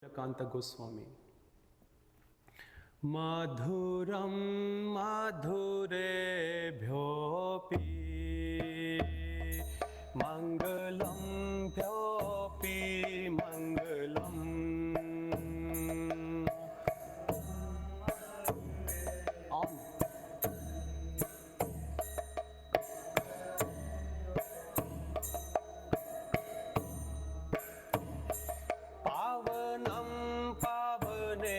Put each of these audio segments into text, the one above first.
ISKCON Goswami. मधुरं मधुरेभ्योऽपि मङ्गलं भ्योऽपि मङ्गलम् पावनं पावनेभ्योऽपि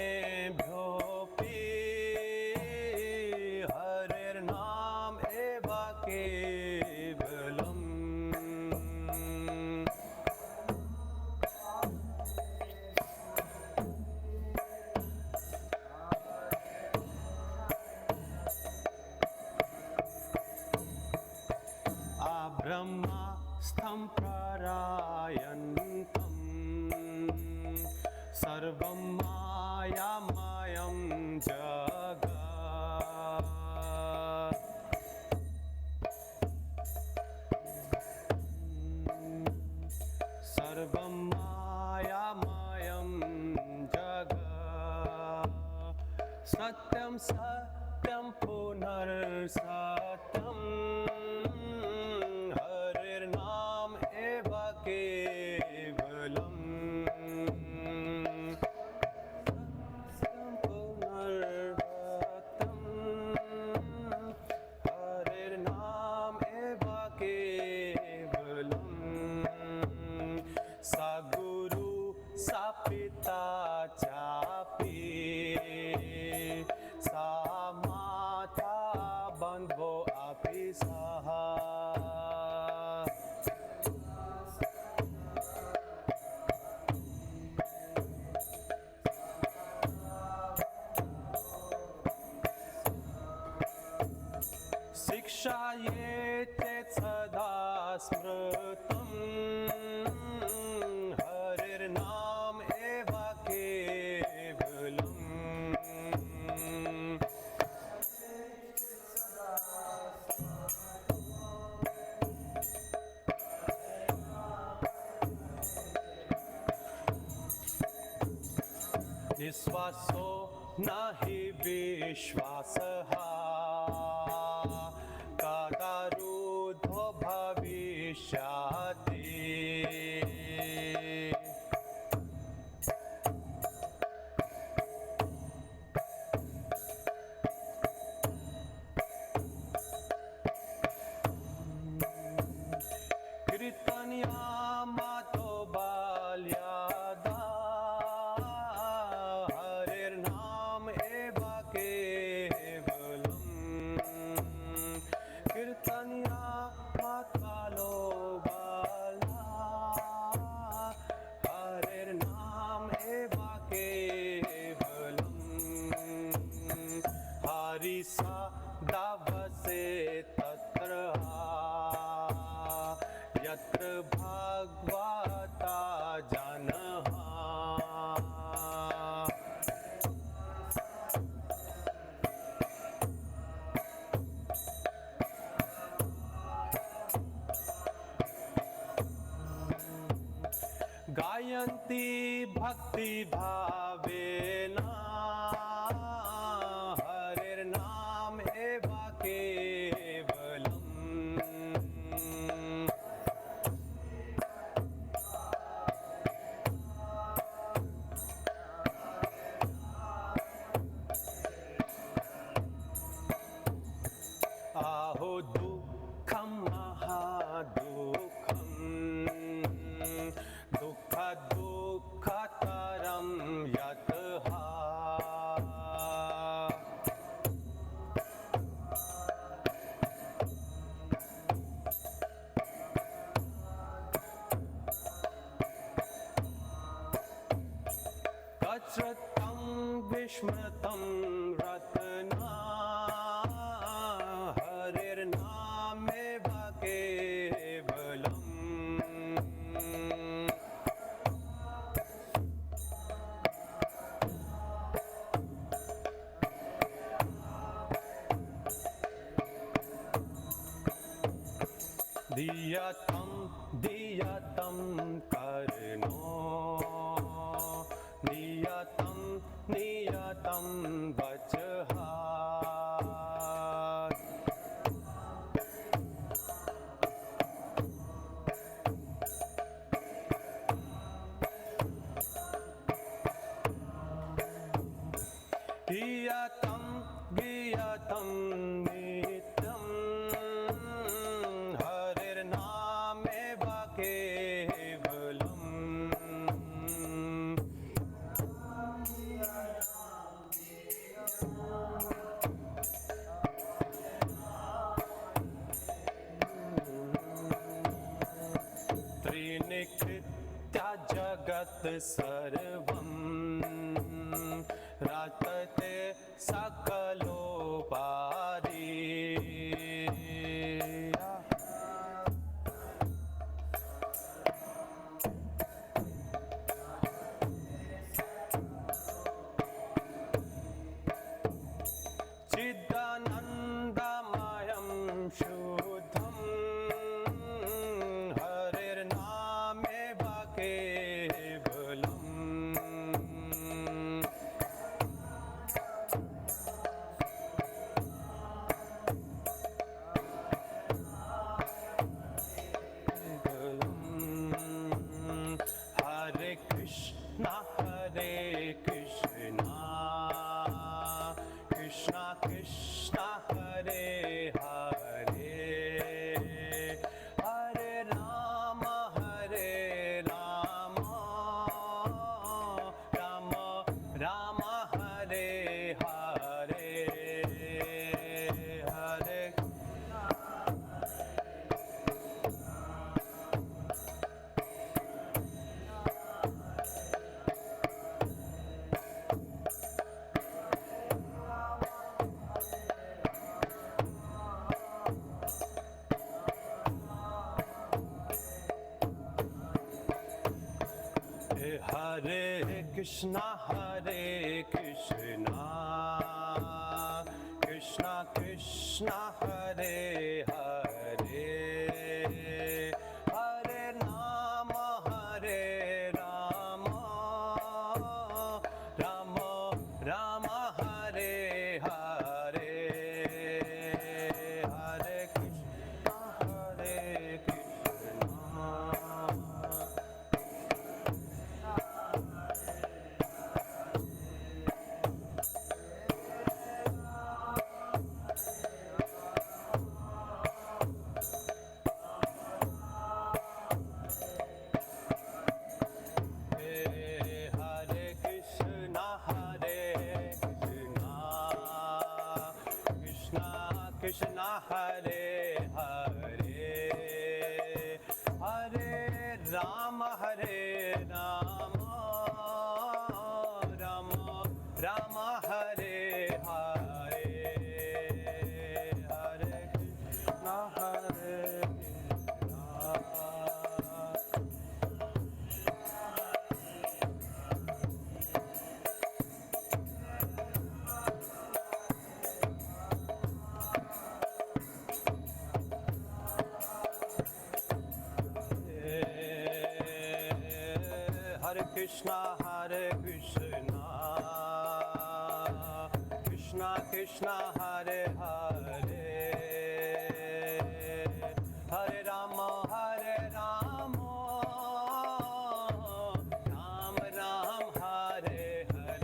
हरिर्नाम एव केवलम्। अब्रह्मास्थं परायन्तम् सर्वं मायामयं जगत्। सर्वं मायामयं जगत्। सत्यं सत्यं पुनर्सत्यम् हरिर्नाम एव केवलम्। सा गुरु सा पिता चापि सा माता बन्धो अपि सः। शिक्षाये चेत् सदा स्मृतम् हरिर्नाम एव केवलम्। निःश्वासो न हि विश्वासः कदा रुद्धो भविष्यति। कीर्तनीया मातो बाल्यादा हरिर्नाम एव केवलम्। कीर्तनीया मातालो बाला हरिर्नाम एव केवलम्। हरि सदा वसे तत्र यत्र भगवता जनः। गायन्ति भक्ति भावेन हरिर्नाम एव केवलम्। आहो दुःखं महादुःखम् दुःख दुःखतरं यतः। गच्छतं विस्मृतं रत्ना हरिर्नाम एव केवलम्। दीयतं कर्णो तं वचहात् गियतं गियतं नित्यं हरिर्नामेव केवलम् त्रिनिकृत्या जगत् सर्वम् रातते सकलोपारी चिदानन्दमयं शुद्धं हरिर्नामेव केवलम् Hare Krishna Krishna Krishna Hare Hare Hare Rama Rama Rama Hare Hare Hare Hare Krishna Krishna Krishna Hare Hare Hare Rama Rama Rama Hare Hare Hare Krishna Krishna Hare Hare Hare Rama Rama Rama Hare Hare Hare Krishna Hare Hare Krishna Krishna Krishna Hare Hare Hare Rama Rama Ram Hare Hare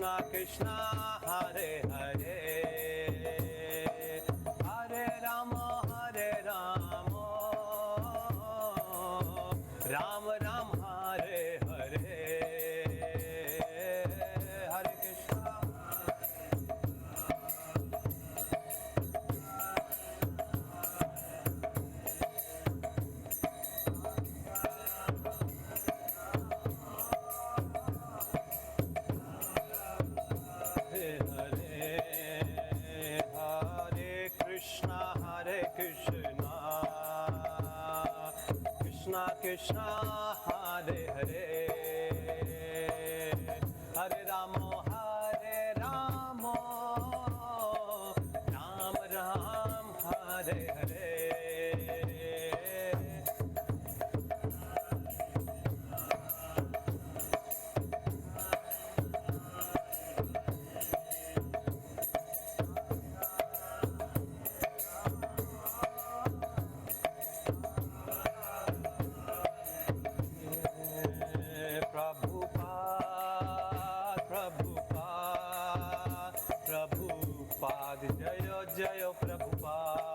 Hare Krishna Hare Hare Hare Rama Ram Ram Hare Hare Hare Krishna Hare Krishna, Hare Hare, Hare Rama, Ram Ram, Hare Hare. Prabhupada, Jaya Jaya Prabhupada.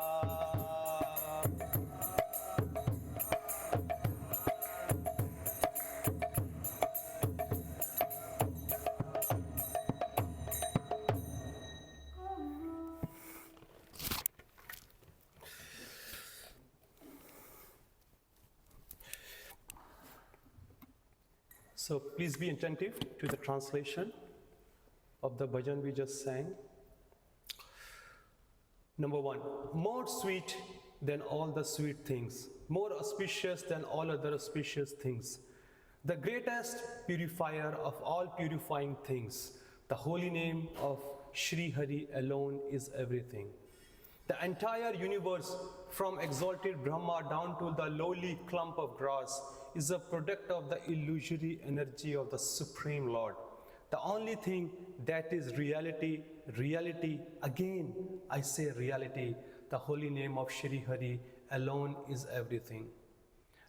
So please be attentive to the translation of the bhajan we just sang. Number 1, more sweet than all the sweet things, more auspicious than all other auspicious things, the greatest purifier of all purifying things, the holy name of Shri Hari alone is everything. The entire universe, from exalted Brahma down to the lowly clump of grass, is a product of the illusory energy of the Supreme Lord. The only thing that is reality, again I say reality, the holy name of Shri Hari alone is everything.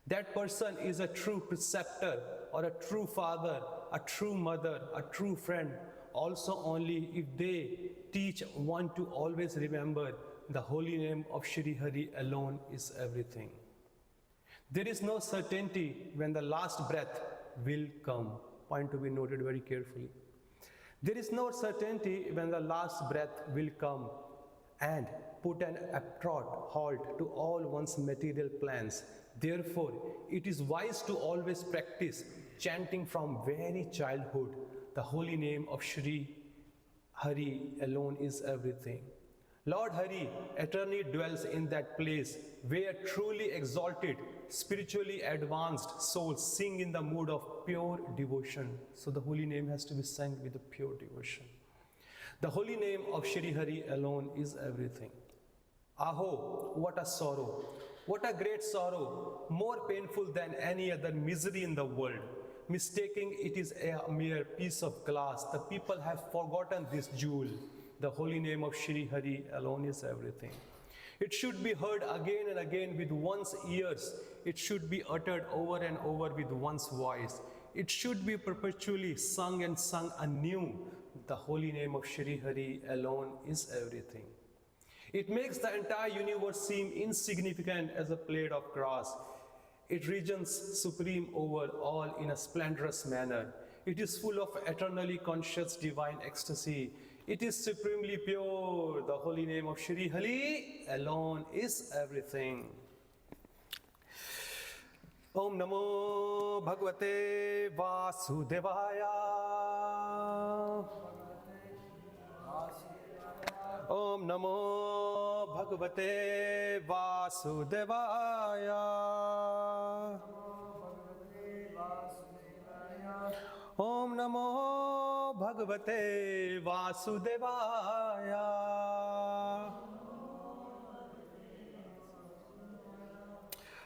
That person is a true preceptor or a true father, a true mother, a true friend, also only if they teach one to always remember the holy name of Shri Hari alone is everything. There is no certainty when the last breath will come. Point to be noted very carefully. There is no certainty when the last breath will come and put an abrupt halt to all one's material plans. Therefore, it is wise to always practice chanting from very childhood. The holy name of Shri Hari alone is everything. Lord Hari eternally dwells in that place where truly exalted, spiritually advanced souls sing in the mood of pure devotion. So the holy name has to be sung with a pure devotion. The holy name of Shri Hari alone is everything. Aho, what a sorrow, what a great sorrow, more painful than any other misery in the world. Mistaking it is a mere piece of glass, the people have forgotten this jewel. The holy name of Shri Hari alone is everything. It should be heard again and again with one's ears. It should be uttered over and over with one's voice. It should be perpetually sung and sung anew. The holy name of Shri Hari alone is everything. It makes the entire universe seem insignificant as a blade of grass. It reigns supreme over all in a splendorous manner. It is full of eternally conscious divine ecstasy. It is supremely pure. The holy name of Shri Hari alone is everything. Om Namo Bhagavate Vasudevaya. Om Namo Bhagavate Vasudevaya. Om Namo Bhagavate Vasudevaya.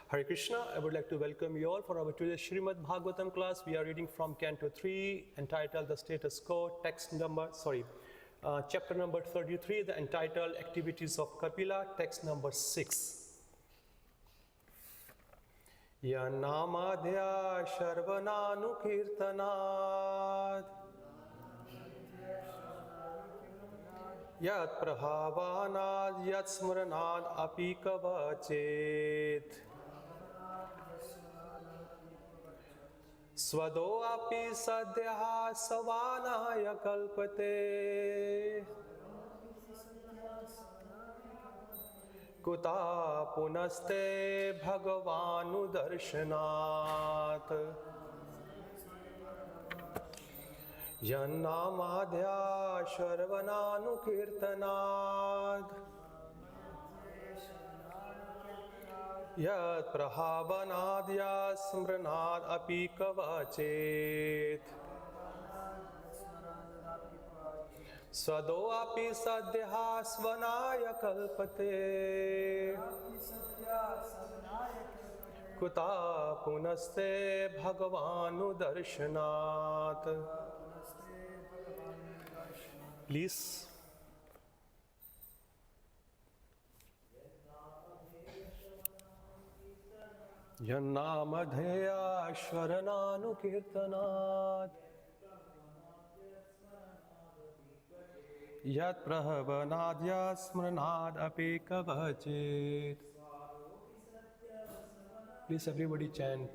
Hare Krishna, I would like to welcome you all for our today's Srimad Bhagavatam class. We are reading from Canto 3, entitled The Status Quo, chapter number 33, the entitled Activities of Kapila, text number 6. Yanamadhya Sharvananu Kirtanad Yat Prahavanad Yat Smranad Api Kavachet Svado Api Sadhya Savanaya Kalpate Kuta Punaste Bhagavanu Darshanat Yannamadhya Sharvananu Kirtanad Yat prahavanadya smranad api kavachet. Svado api sadhya svanaya kalpate. Kuta punaste bhagavanu darshanat. Please. Yannamadheya shvarananu kirtanat. Yat prahavanadya smranad api kavachet. Please everybody chant.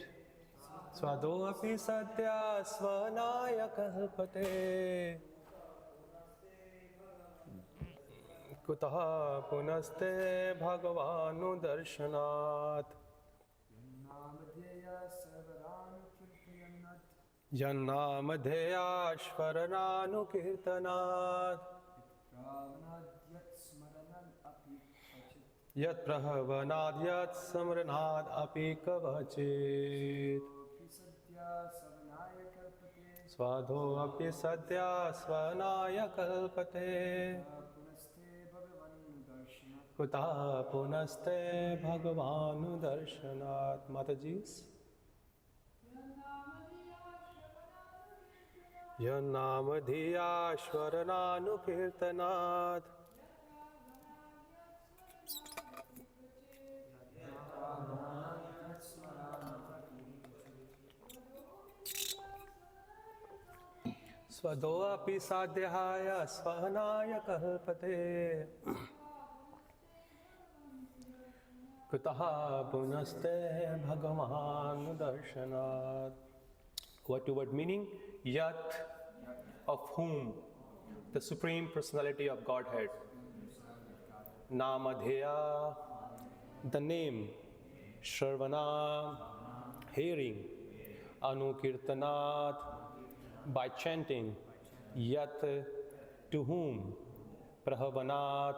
Svado api satya svanaya kalpate. Kutaha punaste bhagavanu darshanat. Jannamadheya shvarananu kirtanat. Yat prahavanad yat samranad api kavachet. Svadho api satya svanaya kalpate. Kuta punaste bhagavanu darshanat. Matajis. Yannamadheya shvarananu kirtanat. Svado api sadhyaya svanaya kalpate. Kutaha punaste bhagavan darshanat. Word to word meaning, Yat, of whom, the Supreme Personality of Godhead. Namadheya, the name. Shravana, hearing. Anukirtanat, by chanting. Yat, to whom. Prahavanat,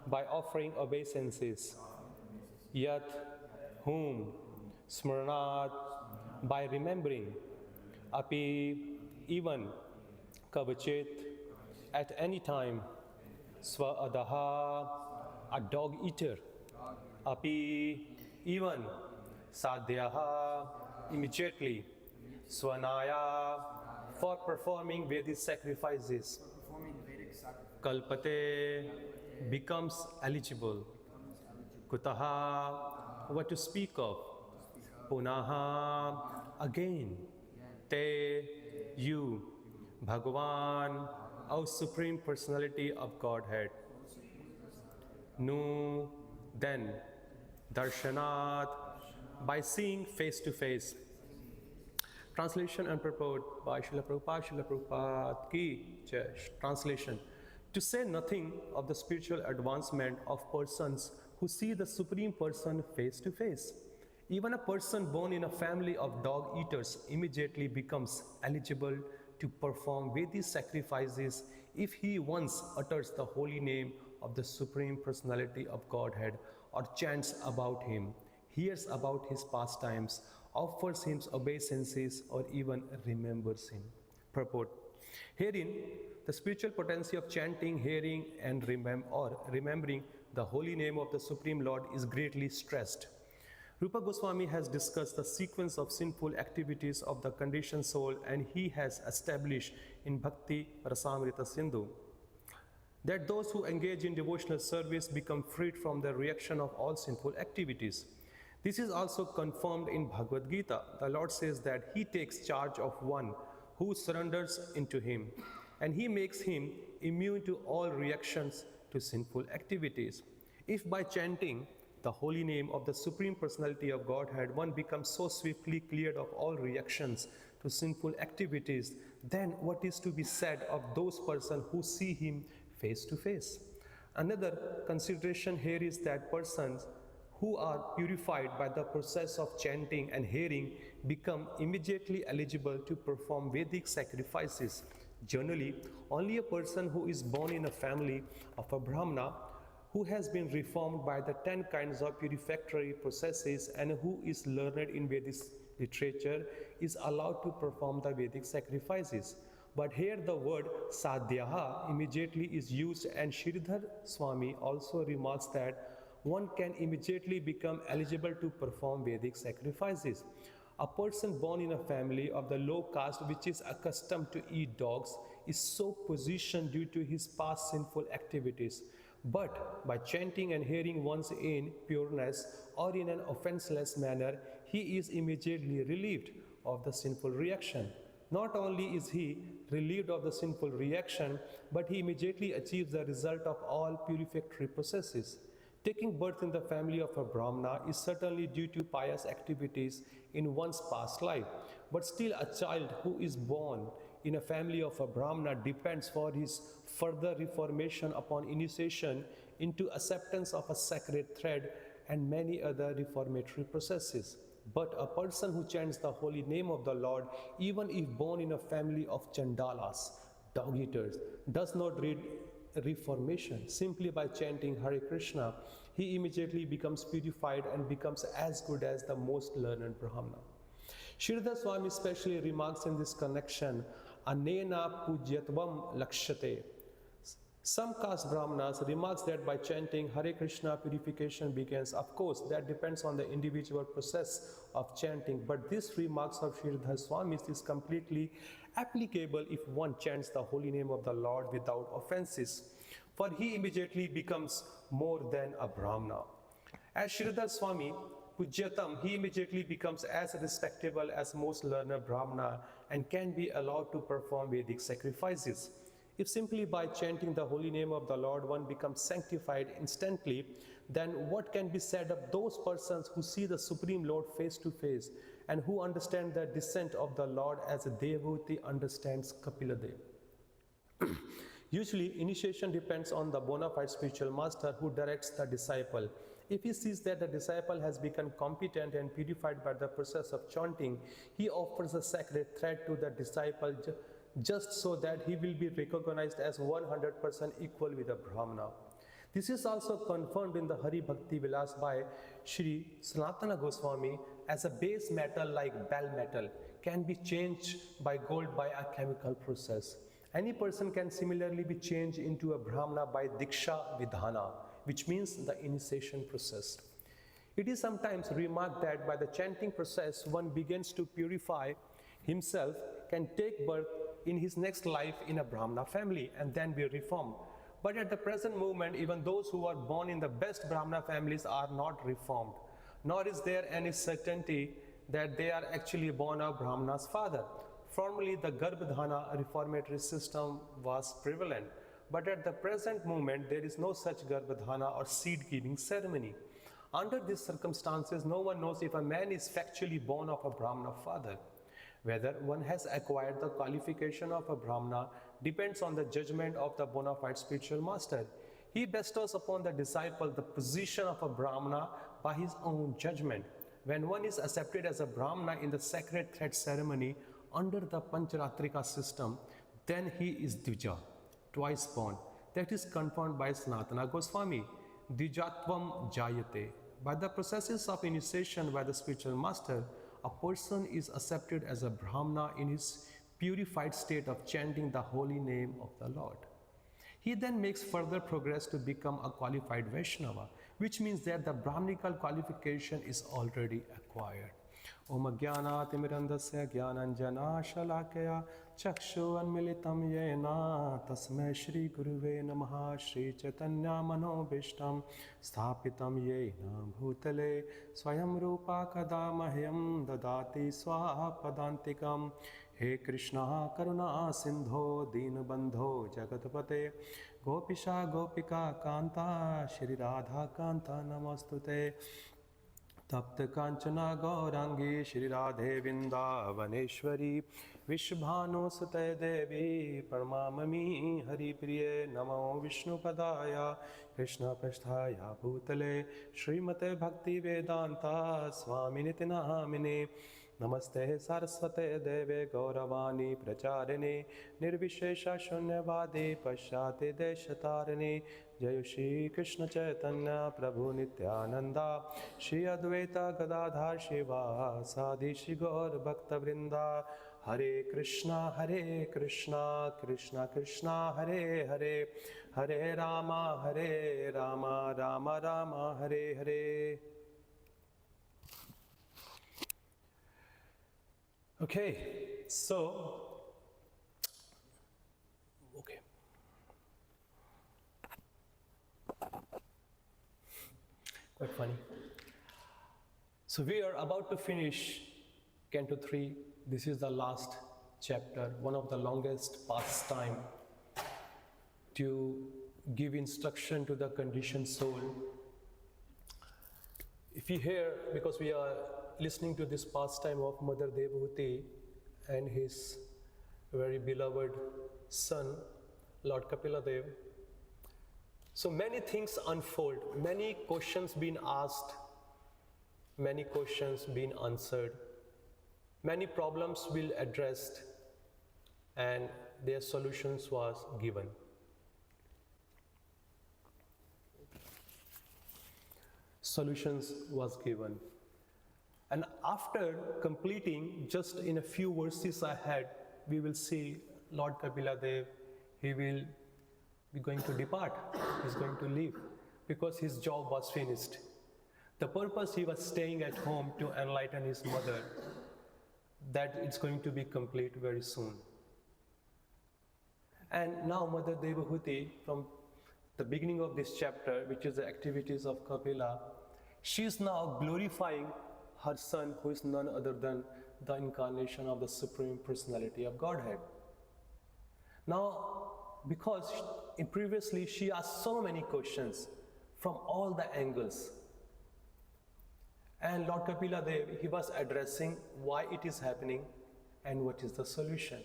by offering obeisances. Yat, whom. Smaranat, by remembering. Api, even. Kavachet, at any time. Sva-adaha, a dog eater. Api, even. Sadhyaha, immediately. Svanaya, for performing Vedic sacrifices. Kalpate, becomes eligible. Kutaha, what to speak of. Punaha, again. Te, you. Bhagavan, our Supreme Personality of Godhead. Nu, then. Darshanat, by seeing face to face. Translation and purport by Srila Prabhupada ki jai. Translation. To say nothing of the spiritual advancement of persons who see the Supreme Person face to face. Even a person born in a family of dog eaters immediately becomes eligible to perform Vedic sacrifices if he once utters the holy name of the Supreme Personality of Godhead or chants about him, hears about his pastimes, offers him obeisances, or even remembers him. Purport. Herein, the spiritual potency of chanting, hearing, and remembering the holy name of the Supreme Lord is greatly stressed. Rupa Goswami has discussed the sequence of sinful activities of the conditioned soul, and he has established in Bhakti Rasamrita Sindhu that those who engage in devotional service become freed from the reaction of all sinful activities. This is also confirmed in Bhagavad Gita. The Lord says that he takes charge of one who surrenders into him, and he makes him immune to all reactions to sinful activities. If by chanting the holy name of the Supreme Personality of Godhead, one becomes so swiftly cleared of all reactions to sinful activities, then what is to be said of those persons who see him face to face? Another consideration here is that persons who are purified by the process of chanting and hearing become immediately eligible to perform Vedic sacrifices. Generally, only a person who is born in a family of a Brahmana who has been reformed by the 10 kinds of purificatory processes and who is learned in Vedic literature is allowed to perform the Vedic sacrifices. But here the word sadhyaha immediately is used, and Sridhar Swami also remarks that one can immediately become eligible to perform Vedic sacrifices. A person born in a family of the low caste which is accustomed to eat dogs is so positioned due to his past sinful activities. But by chanting and hearing once in pureness or in an offenseless manner, he is immediately relieved of the sinful reaction. Not only is he relieved of the sinful reaction, but he immediately achieves the result of all purificatory processes. Taking birth in the family of a Brahmana is certainly due to pious activities in one's past life, but still a child who is born in a family of a Brahmana depends for his further reformation upon initiation into acceptance of a sacred thread and many other reformatory processes. But a person who chants the holy name of the Lord, even if born in a family of Chandalas, dog-eaters, does not need reformation. Simply by chanting Hare Krishna, he immediately becomes purified and becomes as good as the most learned Brahmana. Sridhar Swami especially remarks in this connection, Anena pujyatvam lakshate. Some caste Brahmanas remarks that by chanting Hare Krishna, purification begins. Of course, that depends on the individual process of chanting, but this remarks of Sridhar Swami is completely applicable if one chants the holy name of the Lord without offenses, for he immediately becomes more than a Brahmana. As Sridhar Swami Pujyatam, he immediately becomes as respectable as most learned Brahmana and can be allowed to perform Vedic sacrifices. If simply by chanting the holy name of the Lord one becomes sanctified instantly, then what can be said of those persons who see the Supreme Lord face to face and who understand the descent of the Lord as a Devahuti understands Kapiladev? Usually, initiation depends on the bona fide spiritual master who directs the disciple. If he sees that the disciple has become competent and purified by the process of chanting, he offers a sacred thread to the disciple just so that he will be recognized as 100% equal with a Brahmana. This is also confirmed in the Hari Bhakti Vilas by Sri Sanatana Goswami as a base metal like bell metal can be changed by gold by a chemical process. Any person can similarly be changed into a Brahmana by Diksha Vidhana, which means the initiation process. It is sometimes remarked that by the chanting process one begins to purify himself, can take birth in his next life in a Brahmana family and then be reformed. But at the present moment, even those who are born in the best Brahmana families are not reformed, nor is there any certainty that they are actually born of Brahmana's father. Formerly, the Garbhadhana reformatory system was prevalent, but at the present moment, there is no such Garbhadhana or seed-giving ceremony. Under these circumstances, no one knows if a man is factually born of a Brahmana father. Whether one has acquired the qualification of a Brahmana depends on the judgment of the bona fide spiritual master. He bestows upon the disciple the position of a Brahmana by his own judgment. When one is accepted as a Brahmana in the sacred thread ceremony under the Pancharatrika system, then he is Dvija, twice born. That is confirmed by Sanatana Goswami, Dvijatvam Jayate. By the processes of initiation by the spiritual master, a person is accepted as a Brahmana in his purified state of chanting the holy name of the Lord. He then makes further progress to become a qualified Vaishnava, which means that the Brahmanical qualification is already acquired. Om Jnanatimirandasya Jnananjana Shalakaya Chakshu Anmilitam Yena Tasmai Shri Guruve Namaha Shri Chaitanya Manobishtam Sthapitam Yena Bhutale Swayam Rupa Kadamahyam Dadati Swapadantikam He Krishna Karuna Sindho Dinabandho Jagatpate Gopisha Gopika Kanta Shri Radha Kanta Namastute Tapta Kanchana Gaurangi Shri Radhe Vrindavaneshwari Vishbhanu Sute Devi Paramamami Hari Priye Namo Vishnu Padaya Krishna Pasthaya Bhutale Srimate Bhakti Vedanta Swami Nitinamine Namaste Saraswate Deve Gauravani Pracharine Nirvishesha Shunyavadi Pashyate Deshatarine Jai Shri Krishna Chaitanya Prabhu Nityananda Shri Advaita Gadadhar Shiva Sadi Shri Gaur Bhakta Vrinda Hare Krishna Krishna Krishna Hare Hare Hare Rama Rama Rama Hare Hare. Okay, so, okay. Quite funny. So we are about to finish Canto 3. This is the last chapter, one of the longest pastime to give instruction to the conditioned soul. If you hear, because we are listening to this pastime of Mother Devhuti and his very beloved son, Lord Kapila Dev. So many things unfold, many questions being asked, many questions being answered, many problems will addressed, and their solutions was given. Solutions was given. And after completing, just in a few verses ahead, we will see Lord Kapila Dev, he will be going to depart, he's going to leave, because his job was finished. The purpose he was staying at home to enlighten his mother, that it's going to be complete very soon. And now Mother Devhuti, from the beginning of this chapter, which is the activities of Kapila, she is now glorifying her son, who is none other than the incarnation of the Supreme Personality of Godhead. Now, because previously she asked so many questions from all the angles, and Lord Kapila Dev, he was addressing why it is happening and what is the solution.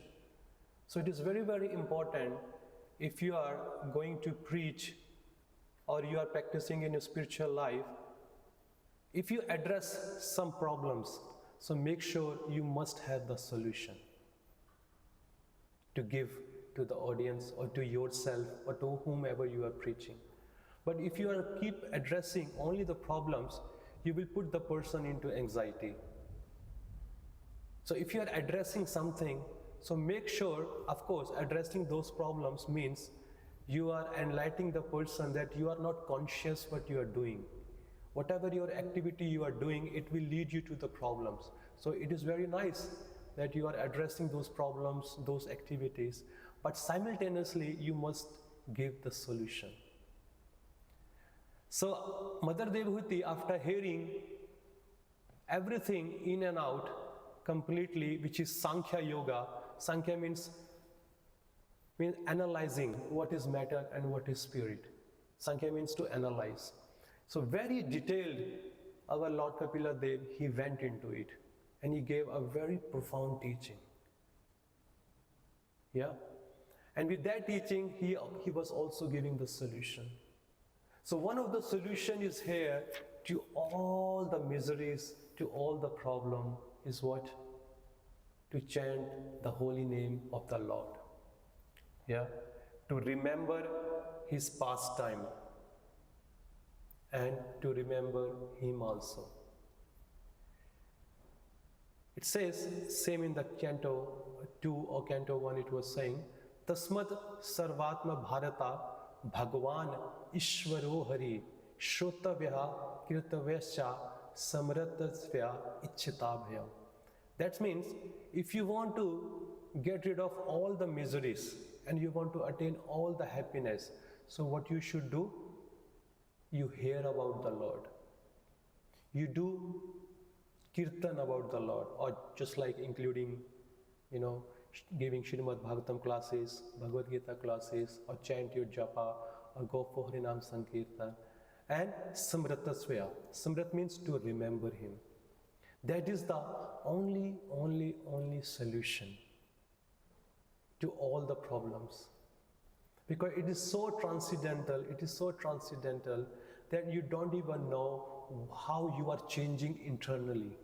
So it is very, very important, if you are going to preach or you are practicing in your spiritual life, if you address some problems, so make sure you must have the solution to give to the audience or to yourself or to whomever you are preaching. But if you are keep addressing only the problems, you will put the person into anxiety. So if you are addressing something, so make sure, of course, addressing those problems means you are enlightening the person that you are not conscious what you are doing. Whatever your activity you are doing, it will lead you to the problems. So it is very nice that you are addressing those problems, those activities, but simultaneously you must give the solution. So Mother Devhuti, after hearing everything in and out completely, which is Sankhya Yoga, Sankhya means analyzing what is matter and what is spirit. Sankhya means to analyze. So very detailed, our Lord Kapila Dev, he went into it and he gave a very profound teaching. Yeah. And with that teaching, he was also giving the solution. So one of the solution is here to all the miseries, to all the problem is what? To chant the holy name of the Lord. Yeah. To remember his pastime and to remember him also. It says, same in the Canto 2 or Canto 1, it was saying, Tasmat Sarvatma Bharata Bhagwan Ishvaro Hari Shrotavya Kirtavescha Samratasvya Ichchitabhya. That means, if you want to get rid of all the miseries and you want to attain all the happiness, so what you should do? You hear about the Lord. You do kirtan about the Lord, or just like including, giving Srimad Bhagavatam classes, Bhagavad Gita classes, or chant your japa, or go for Harinam Sankirtan. And Samratasvaya. Samrat means to remember him. That is the only solution to all the problems. Because it is so transcendental, that you don't even know how you are changing internally.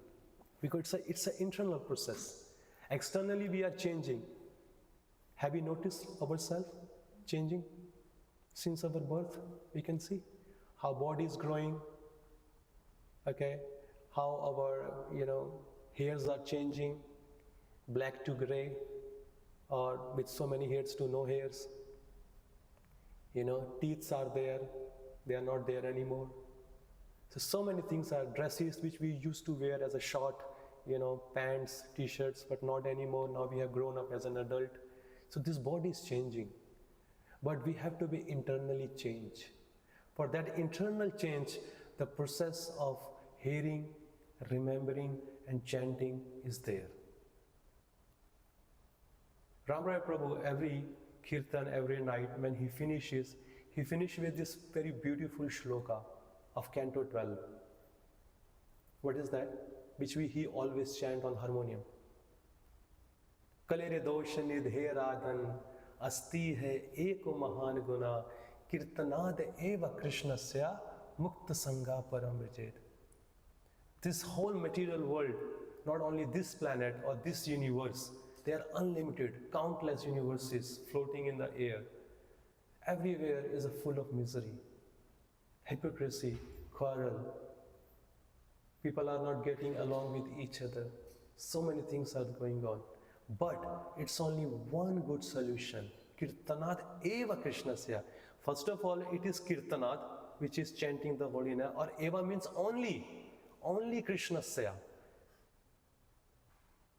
because it's an internal process. Externally we are changing. Have you noticed ourselves changing since our birth? We can see how body is growing, okay, how our hairs are changing, black to gray, or with so many hairs to no hairs. Teeth are there, they are not there anymore. So many things are dresses which we used to wear as a short, pants, t-shirts, but not anymore. Now we have grown up as an adult. So this body is changing, but we have to be internally changed. For that internal change, the process of hearing, remembering, and chanting is there. Ram Rai Prabhu, every kirtan, every night, when he finishes with this very beautiful shloka of Canto 12. What is that? Which he always chant on harmonium. Kalere dosh nidhe radhan asti hai eko mahan guna kirtanad eva krishnasya mukta sangha paramrijet. This whole material world, not only this planet or this universe, they are unlimited, countless universes floating in the air. Everywhere is full of misery, hypocrisy, quarrel. People are not getting along with each other. So many things are going on. But it's only one good solution. Kirtanat eva krishnasya. First of all, it is kirtanat, which is chanting the holy name, or eva means only krishnasya.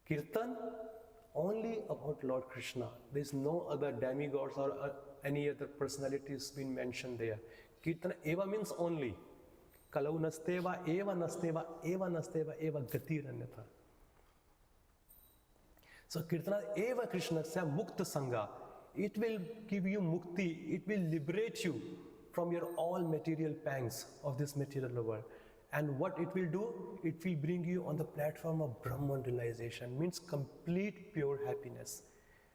Kirtan, only about Lord Krishna. There is no other demigods or any other personalities been mentioned there. Kirtan eva means only. Kalau nasteva eva nasteva eva nasteva eva gatiranyatha. So Kirtana eva krishnasya mukta sangha. It will give you mukti. It will liberate you from your all material pangs of this material world. And what it will do? It will bring you on the platform of Brahman realization, means complete pure happiness,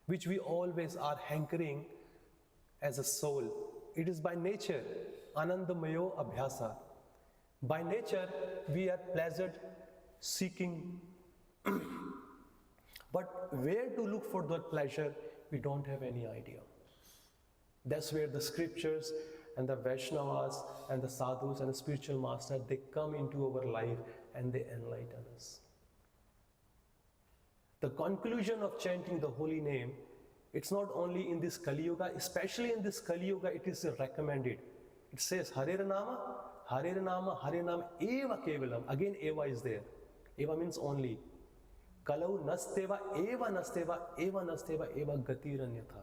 which we always are hankering as a soul. It is by nature, anandamayo abhyasa. By nature, we are pleasure seeking. But where to look for that pleasure, we don't have any idea. That's where the scriptures and the Vaishnavas and the sadhus and the spiritual masters, they come into our life and they enlighten us. The conclusion of chanting the holy name, it's not only in this Kali Yuga, especially in this Kali Yuga, it is recommended. It says, Hare Nama, Hare Nama, Hare Nama, Eva Kevalam. Again, Eva is there. Eva means only. Kalau nasteva, Eva nasteva, Eva nasteva, Eva gatiranyatha.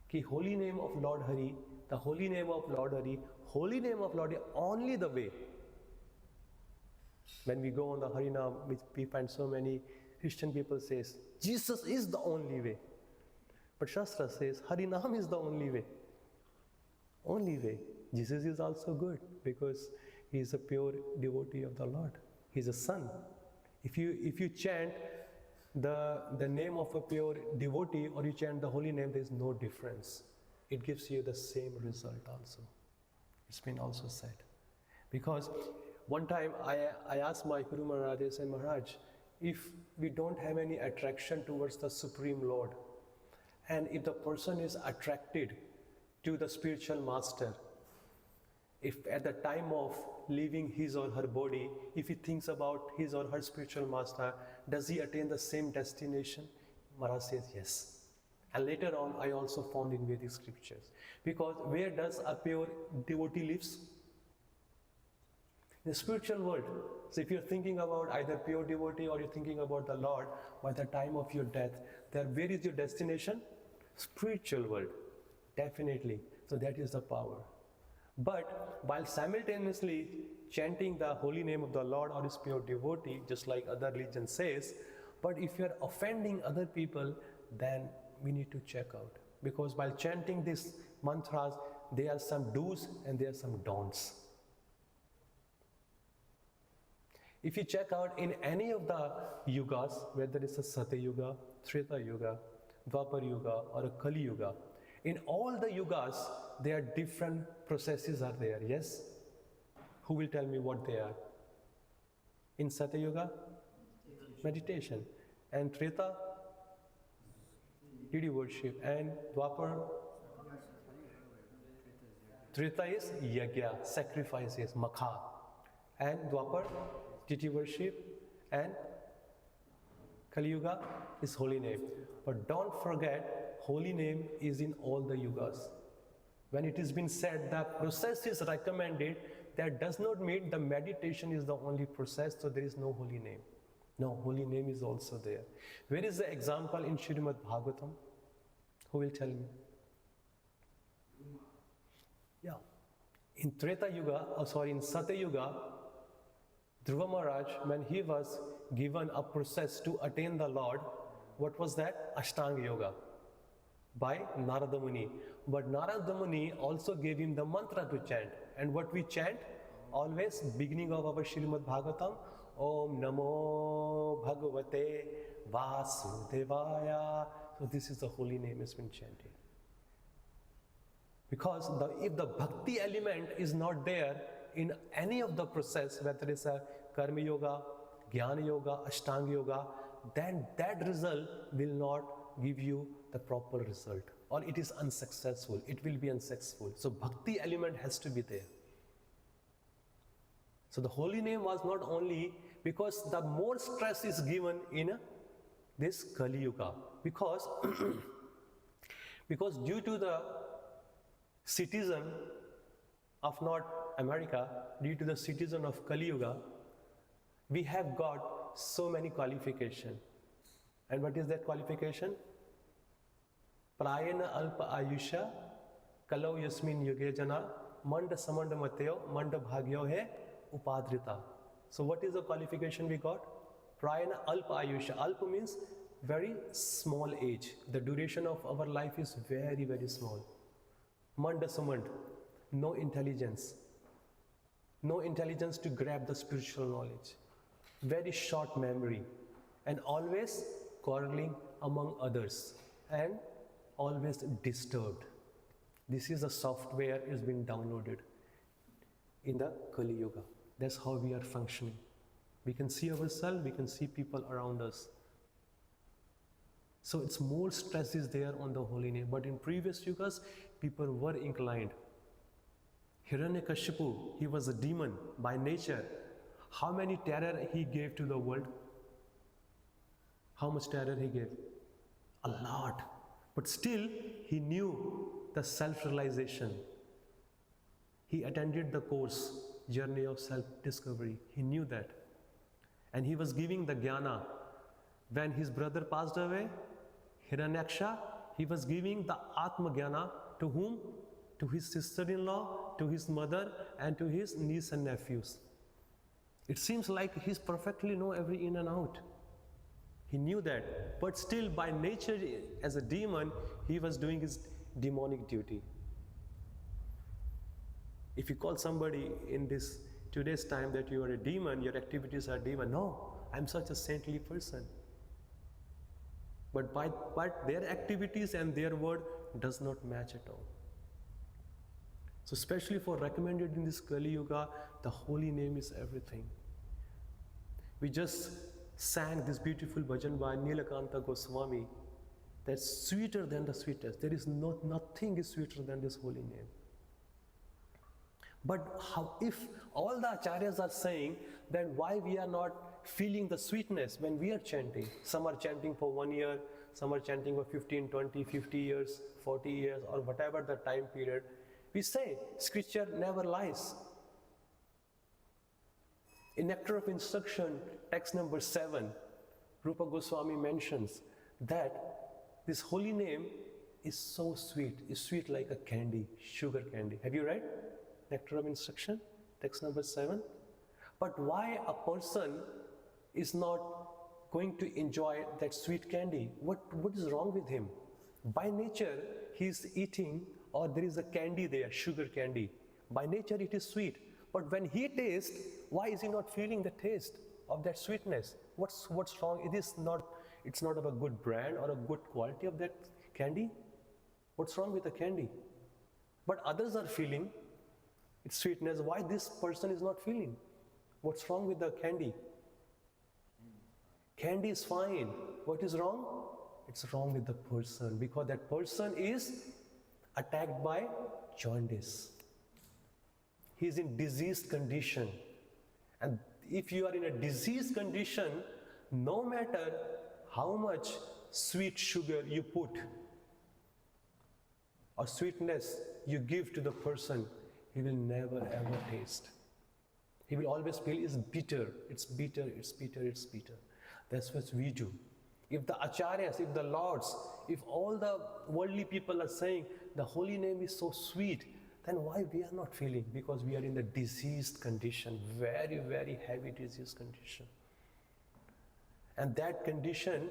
Ki holy name of Lord Hari, the holy name of Lord Hari, holy name of Lord Hari, only the way. When we go on the Harinam, we find so many Christian people says, Jesus is the only way. But Shastra says, Harinam is the only way. Only way. Jesus is also good because he is a pure devotee of the Lord. He is a son. If you chant the name of a pure devotee or you chant the holy name, there is no difference. It gives you the same result also. It's been also said. Because one time I asked my Guru Maharaj, I said, Maharaj, if we don't have any attraction towards the Supreme Lord, and if the person is attracted to the spiritual master, if at the time of leaving his or her body, if he thinks about his or her spiritual master, does he attain the same destination? Maharaj says yes. And later on, I also found in Vedic scriptures. Because where does a pure devotee lives? In the spiritual world. So if you're thinking about either pure devotee or you're thinking about the Lord, by the time of your death, where is your destination? Spiritual world. Definitely. So that is the power. But while simultaneously chanting the holy name of the Lord or his pure devotee, just like other religion says, but if you are offending other people, then we need to check out. Because while chanting these mantras, there are some do's and there are some don'ts. If you check out in any of the yugas, whether it's a Satya Yuga, Treta Yuga, Dwapar Yuga or a Kali Yuga, in all the yugas, there are different processes are there, yes? Who will tell me what they are? In Satya Yuga? Meditation. And Treta, did you worship? And Dwapar? Treta is yagya, sacrifices, makha. And Dwapar, did you worship? And Kali Yuga is holy name. But don't forget, holy name is in all the yugas. When it has been said that process is recommended, that does not mean the meditation is the only process, so there is no holy name. No, holy name is also there. Where is the example in Srimad Bhagavatam? Who will tell me? Yeah. In Treta Yuga, in Satya Yuga, Dhruva Maharaj, when he was given a process to attain the Lord, what was that? Ashtanga Yoga by Narada Muni. But Narada Muni also gave him the mantra to chant. And what we chant? Always beginning of our Srimad Bhagavatam, Om Namo Bhagavate Vasudevaya. So this is the holy name has been chanted. Because if the bhakti element is not there in any of the process, whether it's a Karma Yoga, Jnana Yoga, Ashtanga Yoga, then that result will not give you the proper result, or it is unsuccessful. It will be unsuccessful. So bhakti element has to be there. So the holy name was not only because the more stress is given in this Kali Yuga, because due to the citizen of North America, due to the citizen of Kali Yuga, we have got so many qualifications. And what is that qualification? Prayana alpa ayusha kalau yasmin yuge jana manda samanda mateo manda bhagyo he upadrita. So what is the qualification we got? Prayana alpa ayusha. Alpa means very small age. The duration of our life is very, very small. Manda samand, no intelligence. No intelligence to grab the spiritual knowledge. Very short memory. And always quarreling among others. And always disturbed. This is a software is been downloaded in the Kali Yuga. That's how we are functioning. We can see ourselves, we can see people around us. So it's more stress is there on the holy name. But in previous yugas, people were inclined. Hiranyakashipu, he was a demon by nature. How many terror he gave to the world? How much terror he gave? A lot. But still, he knew the self-realization. He attended the course, journey of self-discovery. He knew that. And he was giving the jnana. When his brother passed away, Hiranyaksha, he was giving the Atma Jnana to whom? To his sister-in-law, to his mother, and to his niece and nephews. It seems like he's perfectly know every in and out. He knew that, but still by nature as a demon, he was doing his demonic duty. If you call somebody in this today's time that you are a demon, your activities are demon. No, I'm such a saintly person. But their activities and their word does not match at all. So especially for recommended in this Kali Yuga, the holy name is everything. We just sang this beautiful bhajan by Nilakanta Goswami. That's sweeter than the sweetest. There is nothing is sweeter than this holy name. But how, if all the acharyas are saying, then why we are not feeling the sweetness when we are chanting? Some are chanting for 1 year, some are chanting for 15, 20, 50 years, 40 years, or whatever the time period. We say, scripture never lies. In Nectar of Instruction, text number 7, Rupa Goswami mentions that this holy name is so sweet. It's sweet like a candy, sugar candy. Have you read Nectar of Instruction, text number 7? But why a person is not going to enjoy that sweet candy? What is wrong with him? By nature, he is eating, or there is a candy there, sugar candy. By nature, it is sweet. But when he tastes, why is he not feeling the taste of that sweetness? What's wrong? It's not of a good brand or a good quality of that candy. What's wrong with the candy? But others are feeling its sweetness. Why this person is not feeling? What's wrong with the candy? Candy is fine. What is wrong? It's wrong with the person because that person is attacked by jaundice. He is in diseased condition. And if you are in a diseased condition, no matter how much sweet sugar you put or sweetness you give to the person, he will never ever taste. He will always feel it's bitter, it's bitter, it's bitter, it's bitter. That's what we do. If the acharyas, if the lords, if all the worldly people are saying the holy name is so sweet, then why we are not feeling? Because we are in the diseased condition, very, very heavy disease condition. And that condition,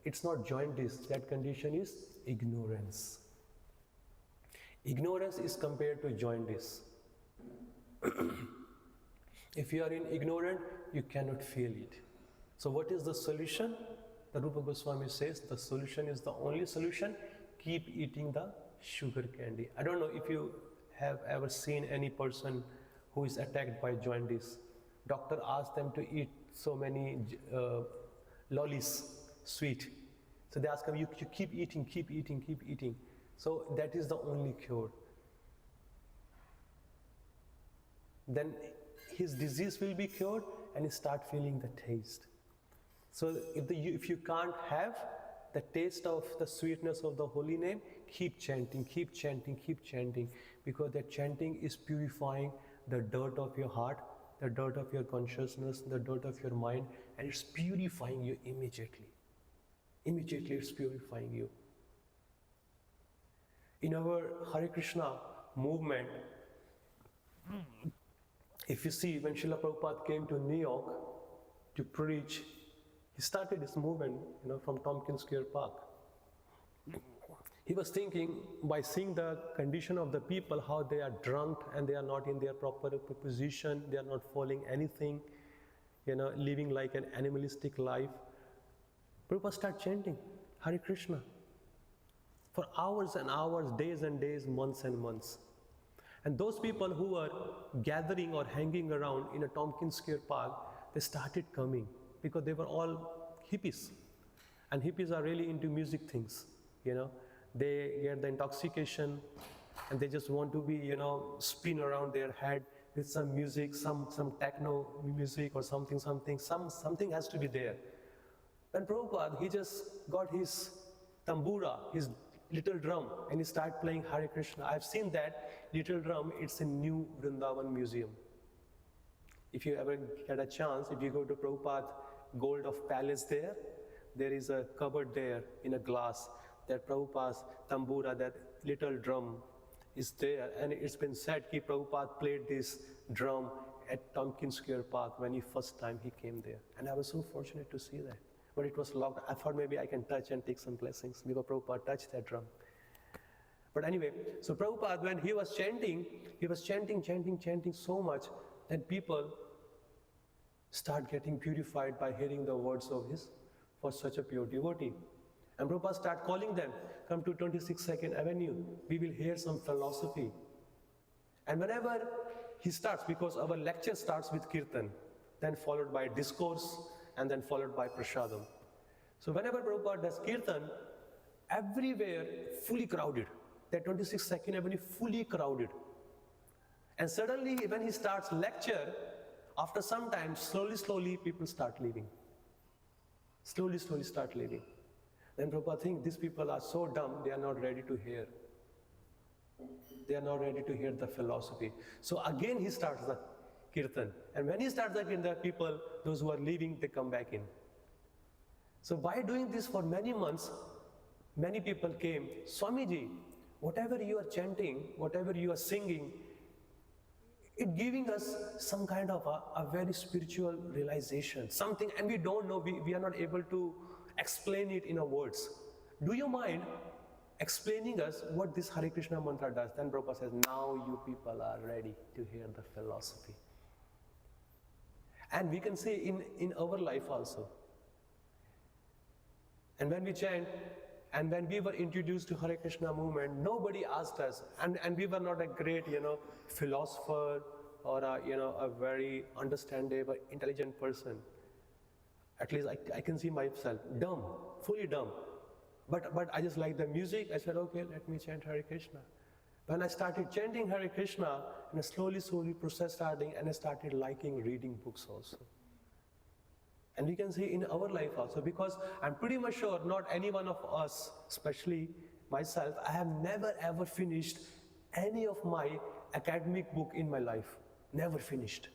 it's not jaundice, that condition is ignorance. Ignorance is compared to jaundice. If you are in ignorant, you cannot feel it. So what is the solution? The Rupa Goswami says the solution is the only solution. Keep eating the sugar candy. I don't know if you have ever seen any person who is attacked by jaundice. Doctor asks them to eat so many lollies, sweet. So they ask him, you keep eating, keep eating, keep eating. So that is the only cure. Then his disease will be cured and he start feeling the taste. So if you can't have the taste of the sweetness of the holy name, keep chanting, keep chanting, keep chanting, because that chanting is purifying the dirt of your heart, the dirt of your consciousness, the dirt of your mind, and it's purifying you immediately. Immediately it's purifying you. In our Hare Krishna movement, if you see, when Srila Prabhupada came to New York to preach, he started this movement, from Tompkins Square Park. He was thinking, by seeing the condition of the people, how they are drunk and they are not in their proper position, they are not following anything, living like an animalistic life. Prabhupada started chanting Hare Krishna for hours and hours, days and days, months and months. And those people who were gathering or hanging around in a Tompkins Square Park, they started coming because they were all hippies. And hippies are really into music things, They get the intoxication and they just want to be, spin around their head with some music, some techno music or something has to be there. And Prabhupada, he just got his tambura, his little drum, and he started playing Hare Krishna. I've seen that little drum, it's a new Vrindavan museum. If you ever get a chance, if you go to Prabhupada Gold of Palace there is a cupboard there in a glass, that Prabhupada's tambura, that little drum is there, and it's been said that Prabhupada played this drum at Tompkins Square Park when first time he came there. And I was so fortunate to see that. But it was locked. I thought maybe I can touch and take some blessings because Prabhupada touched that drum. But anyway, so Prabhupada, when he was chanting so much that people start getting purified by hearing the words of his, for such a pure devotee. And Prabhupada start calling them, come to 26th Avenue, we will hear some philosophy. And whenever he starts, because our lecture starts with kirtan, then followed by discourse, and then followed by prasadam. So whenever Prabhupada does kirtan, everywhere fully crowded. That 26th Avenue fully crowded. And suddenly when he starts lecture, after some time, slowly people start leaving. Slowly start leaving. Then Prabhupada thinks these people are so dumb, they are not ready to hear. They are not ready to hear the philosophy. So again he starts the kirtan. And when he starts the kirtan, people, those who are leaving, they come back in. So by doing this for many months, many people came, Swamiji, whatever you are chanting, whatever you are singing, it giving us some kind of a very spiritual realization, something, and we don't know, we are not able to explain it in our words. Do you mind explaining us what this Hare Krishna mantra does? Then Prabhupada says, now you people are ready to hear the philosophy. And we can say in our life also. And when we chant, and when we were introduced to Hare Krishna movement, nobody asked us, and we were not a great, philosopher or a very understandable, intelligent person. At least I can see myself dumb, fully dumb. But I just like the music. I said, okay, let me chant Hare Krishna. When I started chanting Hare Krishna, and I slowly process starting, and I started liking reading books also. And we can see in our life also, because I'm pretty much sure not any one of us, especially myself, I have never ever finished any of my academic book in my life. Never finished.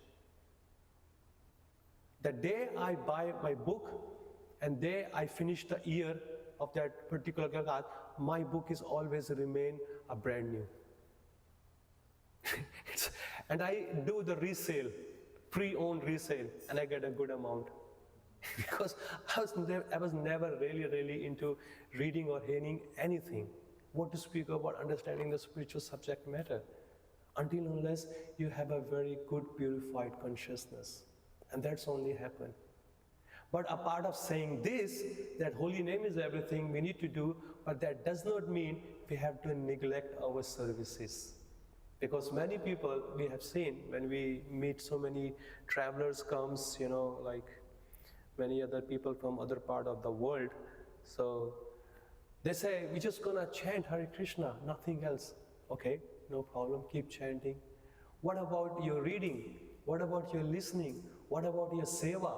The day I buy my book and day I finish the year of that particular class, my book is always remain a brand new. And I do the resale, pre-owned resale, and I get a good amount. Because I was never really into reading or hearing anything. What to speak about understanding the spiritual subject matter, until unless you have a very good purified consciousness. And that's only happen. But a part of saying this, that holy name is everything we need to do, but that does not mean we have to neglect our services. Because many people we have seen, when we meet so many travelers comes, like many other people from other part of the world. So they say, we're just gonna chant Hare Krishna, nothing else. Okay, no problem, keep chanting. What about your reading? What about your listening? What about your seva?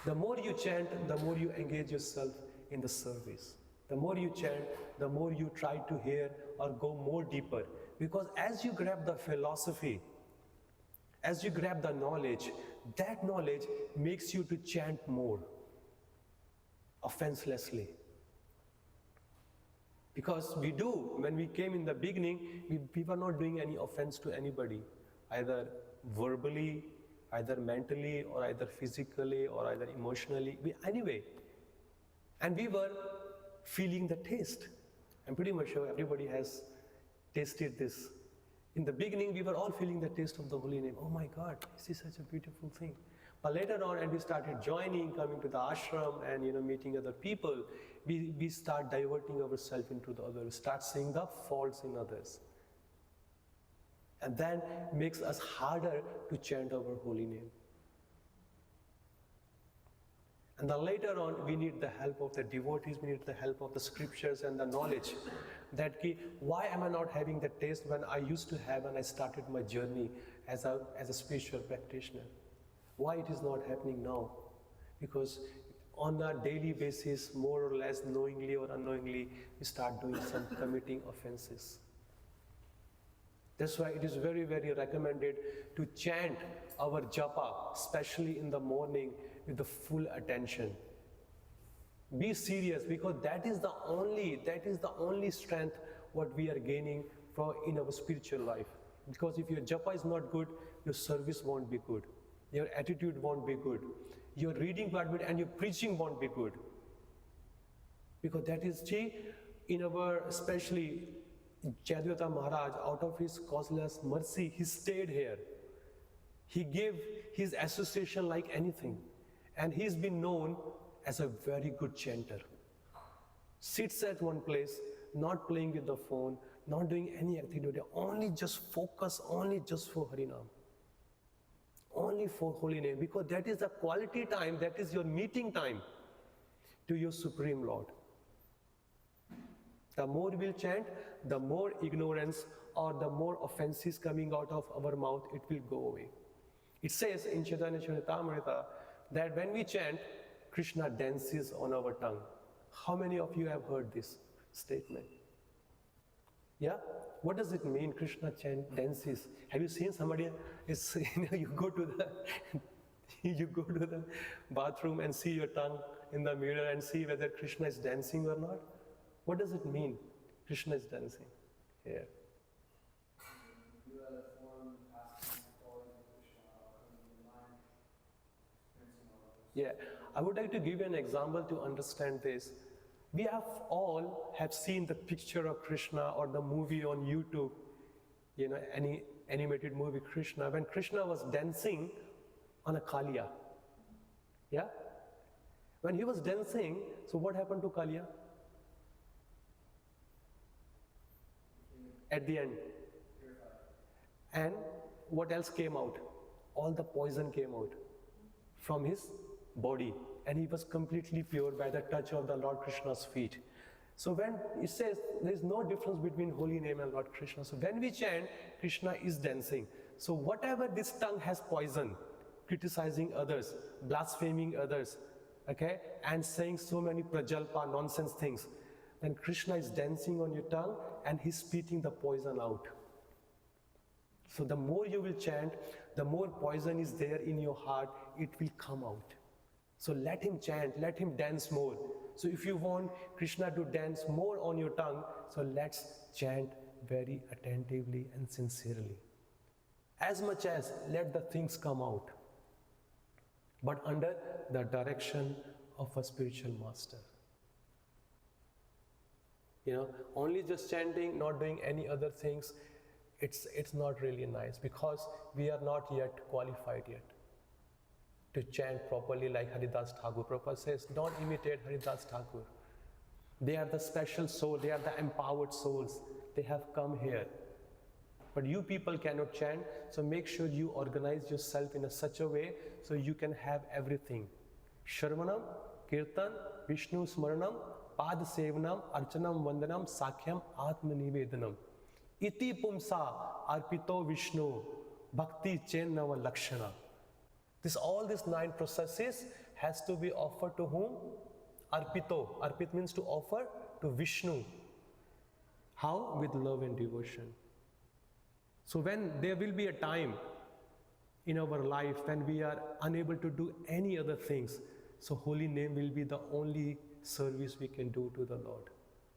The more you chant, the more you engage yourself in the service. The more you chant, the more you try to hear or go more deeper. Because as you grab the philosophy, as you grab the knowledge, that knowledge makes you to chant more, offenselessly. Because we do, when we came in the beginning, we were not doing any offense to anybody, either verbally, either mentally, or either physically, or either emotionally, anyway. And we were feeling the taste. I'm pretty much sure everybody has tasted this. In the beginning, we were all feeling the taste of the holy name. Oh my God, this is such a beautiful thing. But later on, and we started joining, coming to the ashram, and meeting other people, we start diverting ourselves into the others, start seeing the faults in others. And then makes us harder to chant our holy name. And then later on, we need the help of the devotees, we need the help of the scriptures and the knowledge. That why am I not having the taste when I used to have when I started my journey as a spiritual practitioner? Why it is not happening now? Because on a daily basis, more or less knowingly or unknowingly, we start doing some committing offenses. That's why it is very recommended to chant our japa, especially in the morning, with the full attention. Be serious, because that is the only strength what we are gaining in our spiritual life. Because if your japa is not good, your service won't be good, your attitude won't be good, your reading won't be good, and your preaching won't be good. Because that is in our, especially Jayadratha Maharaj, out of his causeless mercy, he stayed here. He gave his association like anything, and he's been known as a very good chanter. Sits at one place, not playing with the phone, not doing any activity, only just focus, only just for Harinam, only for holy name, because that is the quality time, that is your meeting time to your Supreme Lord. The more we'll chant, the more ignorance or the more offenses coming out of our mouth, it will go away. It says in Chaitanya Charitamrita that when we chant, Krishna dances on our tongue. How many of you have heard this statement? Yeah? What does it mean, Krishna dances? Have you seen somebody, you go to the bathroom and see your tongue in the mirror and see whether Krishna is dancing or not? What does it mean, Krishna is dancing? Here. Yeah, I would like to give you an example to understand this. We have all seen the picture of Krishna or the movie on YouTube, any animated movie Krishna, when Krishna was dancing on a Kaliya. Yeah? When he was dancing, so what happened to Kaliya? At the end. And what else came out? All the poison came out from his body, and he was completely pure by the touch of the Lord Krishna's feet. So when it says there is no difference between holy name and Lord Krishna, so when we chant, Krishna is dancing. So whatever this tongue has poison, criticizing others, blaspheming others, okay, and saying so many prajalpa nonsense things, then Krishna is dancing on your tongue and he's spitting the poison out. So the more you will chant, the more poison is there in your heart, it will come out. So let him chant, let him dance more. So if you want Krishna to dance more on your tongue, so let's chant very attentively and sincerely. As much as let the things come out, but under the direction of a spiritual master. Only just chanting, not doing any other things, it's not really nice, because we are not yet qualified yet to chant properly like Haridas Thakur. Prabhupada says, don't imitate Haridas Thakur. They are the special soul, they are the empowered souls. They have come here. But you people cannot chant, so make sure you organize yourself in such a way so you can have everything. Shravanam, Kirtan, Vishnu Smaranam, Pad Sevanam, Archanam Vandanam, Sakhyam Atma Nivedanam. Iti Pumsa Arpito Vishnu, Bhakti Chenava Lakshana. All these 9 processes has to be offered to whom? Arpito. Arpit means to offer to Vishnu. How? With love and devotion. So when there will be a time in our life when we are unable to do any other things, so holy name will be the only service we can do to the Lord.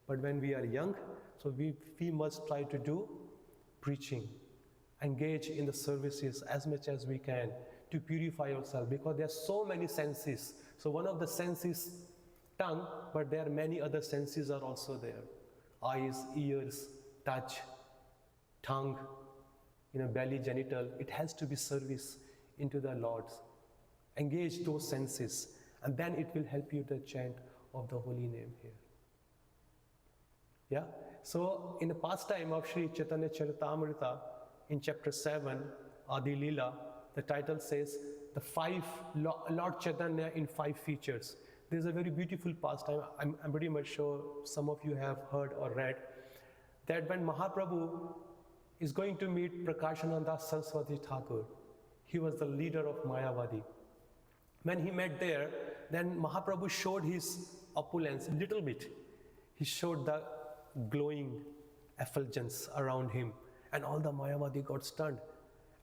But when we are young, so we must try to do preaching, engage in the services as much as we can to purify ourselves, because there are so many senses. So one of the senses tongue, but there are many other senses are also there. Eyes, ears, touch, tongue, belly, genital. It has to be service into the Lord's. Engage those senses, and then it will help you to chant of the holy name here. Yeah. So in the pastime of Sri Chaitanya Charitamrita, in chapter 7, Adi Leela, the title says the 5 Lord Chaitanya in 5 features. There's a very beautiful pastime. I'm pretty much sure some of you have heard or read that when Mahaprabhu is going to meet Prakashananda Saraswati Thakur, he was the leader of Mayavadi. When he met there, then Mahaprabhu showed his opulence a little bit. He showed the glowing effulgence around him, and all the Mayavadi got stunned.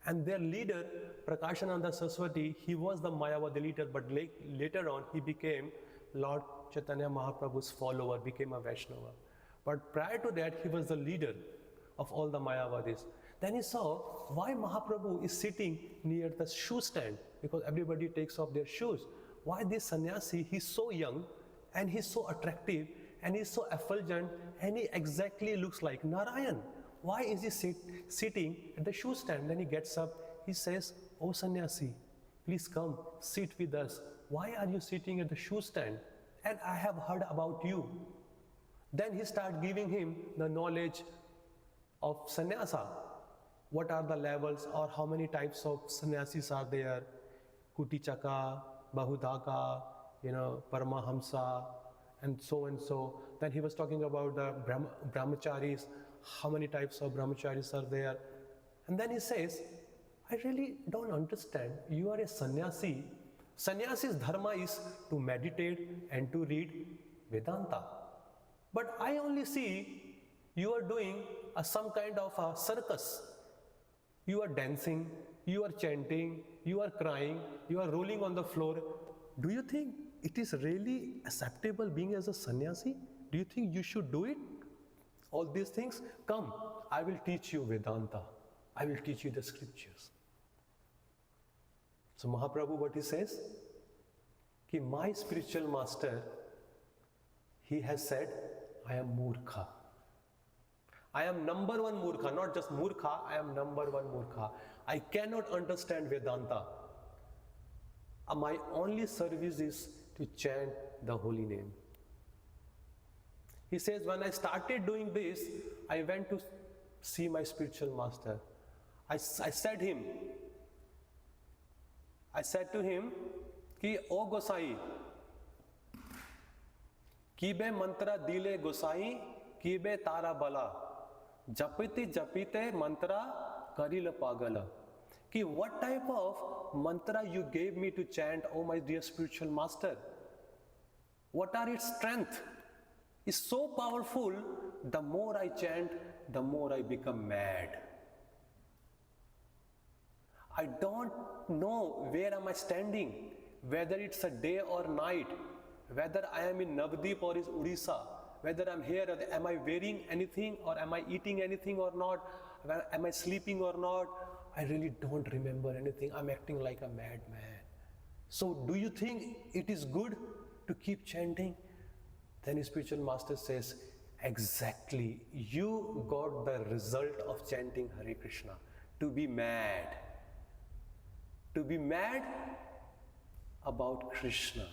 And their leader, Prakashananda Saraswati, he was the Mayavadi leader, but later on he became Lord Chaitanya Mahaprabhu's follower, became a Vaishnava. But prior to that, he was the leader of all the Mayavadis. Then he saw why Mahaprabhu is sitting near the shoe stand, because everybody takes off their shoes. Why this sannyasi, he's so young and he's so attractive and he's so effulgent and he exactly looks like Narayan. Why is he sitting at the shoe stand? Then he gets up, he says, "Oh sannyasi, please come, sit with us. Why are you sitting at the shoe stand? And I have heard about you." Then he started giving him the knowledge of sannyasa. What are the levels, or how many types of sannyasis are there? Kutichaka, Bahudaka, Paramahamsa, and so and so. Then he was talking about the brahmacharis, how many types of brahmacharis are there. And then he says, I really don't understand. You are a sannyasi. Sannyasi's dharma is to meditate and to read Vedanta. But I only see you are doing some kind of a circus. You are dancing, you are chanting, you are crying, you are rolling on the floor. Do you think it is really acceptable being as a sannyasi? Do you think you should do it? All these things? Come, I will teach you Vedanta. I will teach you the scriptures. So Mahaprabhu, what he says? Ki my spiritual master, he has said, I am Murkha. I am number one Murkha, not just Murkha, I am number one Murkha. I cannot understand Vedanta. My only service is to chant the holy name. He says, when I started doing this, I went to see my spiritual master. I said to him, कि ओ गोसाई कीबे मंत्रा दिले गोसाई कीबे तारा बला जपिते जपिते मंत्रा करिल पागल. कि what type of mantra you gave me to chant, oh my dear spiritual master? What are its strength? It's so powerful. The more I chant, the more I become mad. I don't know where am I standing, whether it's a day or night, whether I am in Navdeep or is Odisha, whether I'm here, or am I wearing anything, or am I eating anything or not, am I sleeping or not? I really don't remember anything. I'm acting like a madman. So do you think it is good to keep chanting? Then his spiritual master says, exactly, you got the result of chanting Hare Krishna, to be mad. To be mad about Krishna,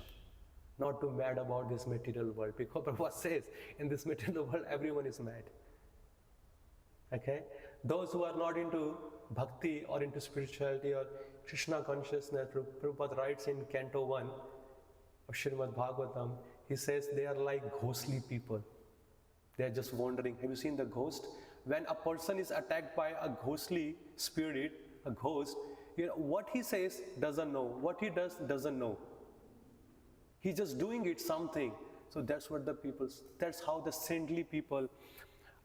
not to mad about this material world. Because Prabhupada says, in this material world, everyone is mad. Okay? Those who are not into bhakti or into spirituality or Krishna consciousness, Prabhupada writes in Canto 1 of Srimad Bhagavatam, he says they are like ghostly people. They are just wandering. Have you seen the ghost? When a person is attacked by a ghostly spirit, a ghost, you know, what he says doesn't know. What he does doesn't know. He's just doing it something. So that's what the people, that's how the saintly people,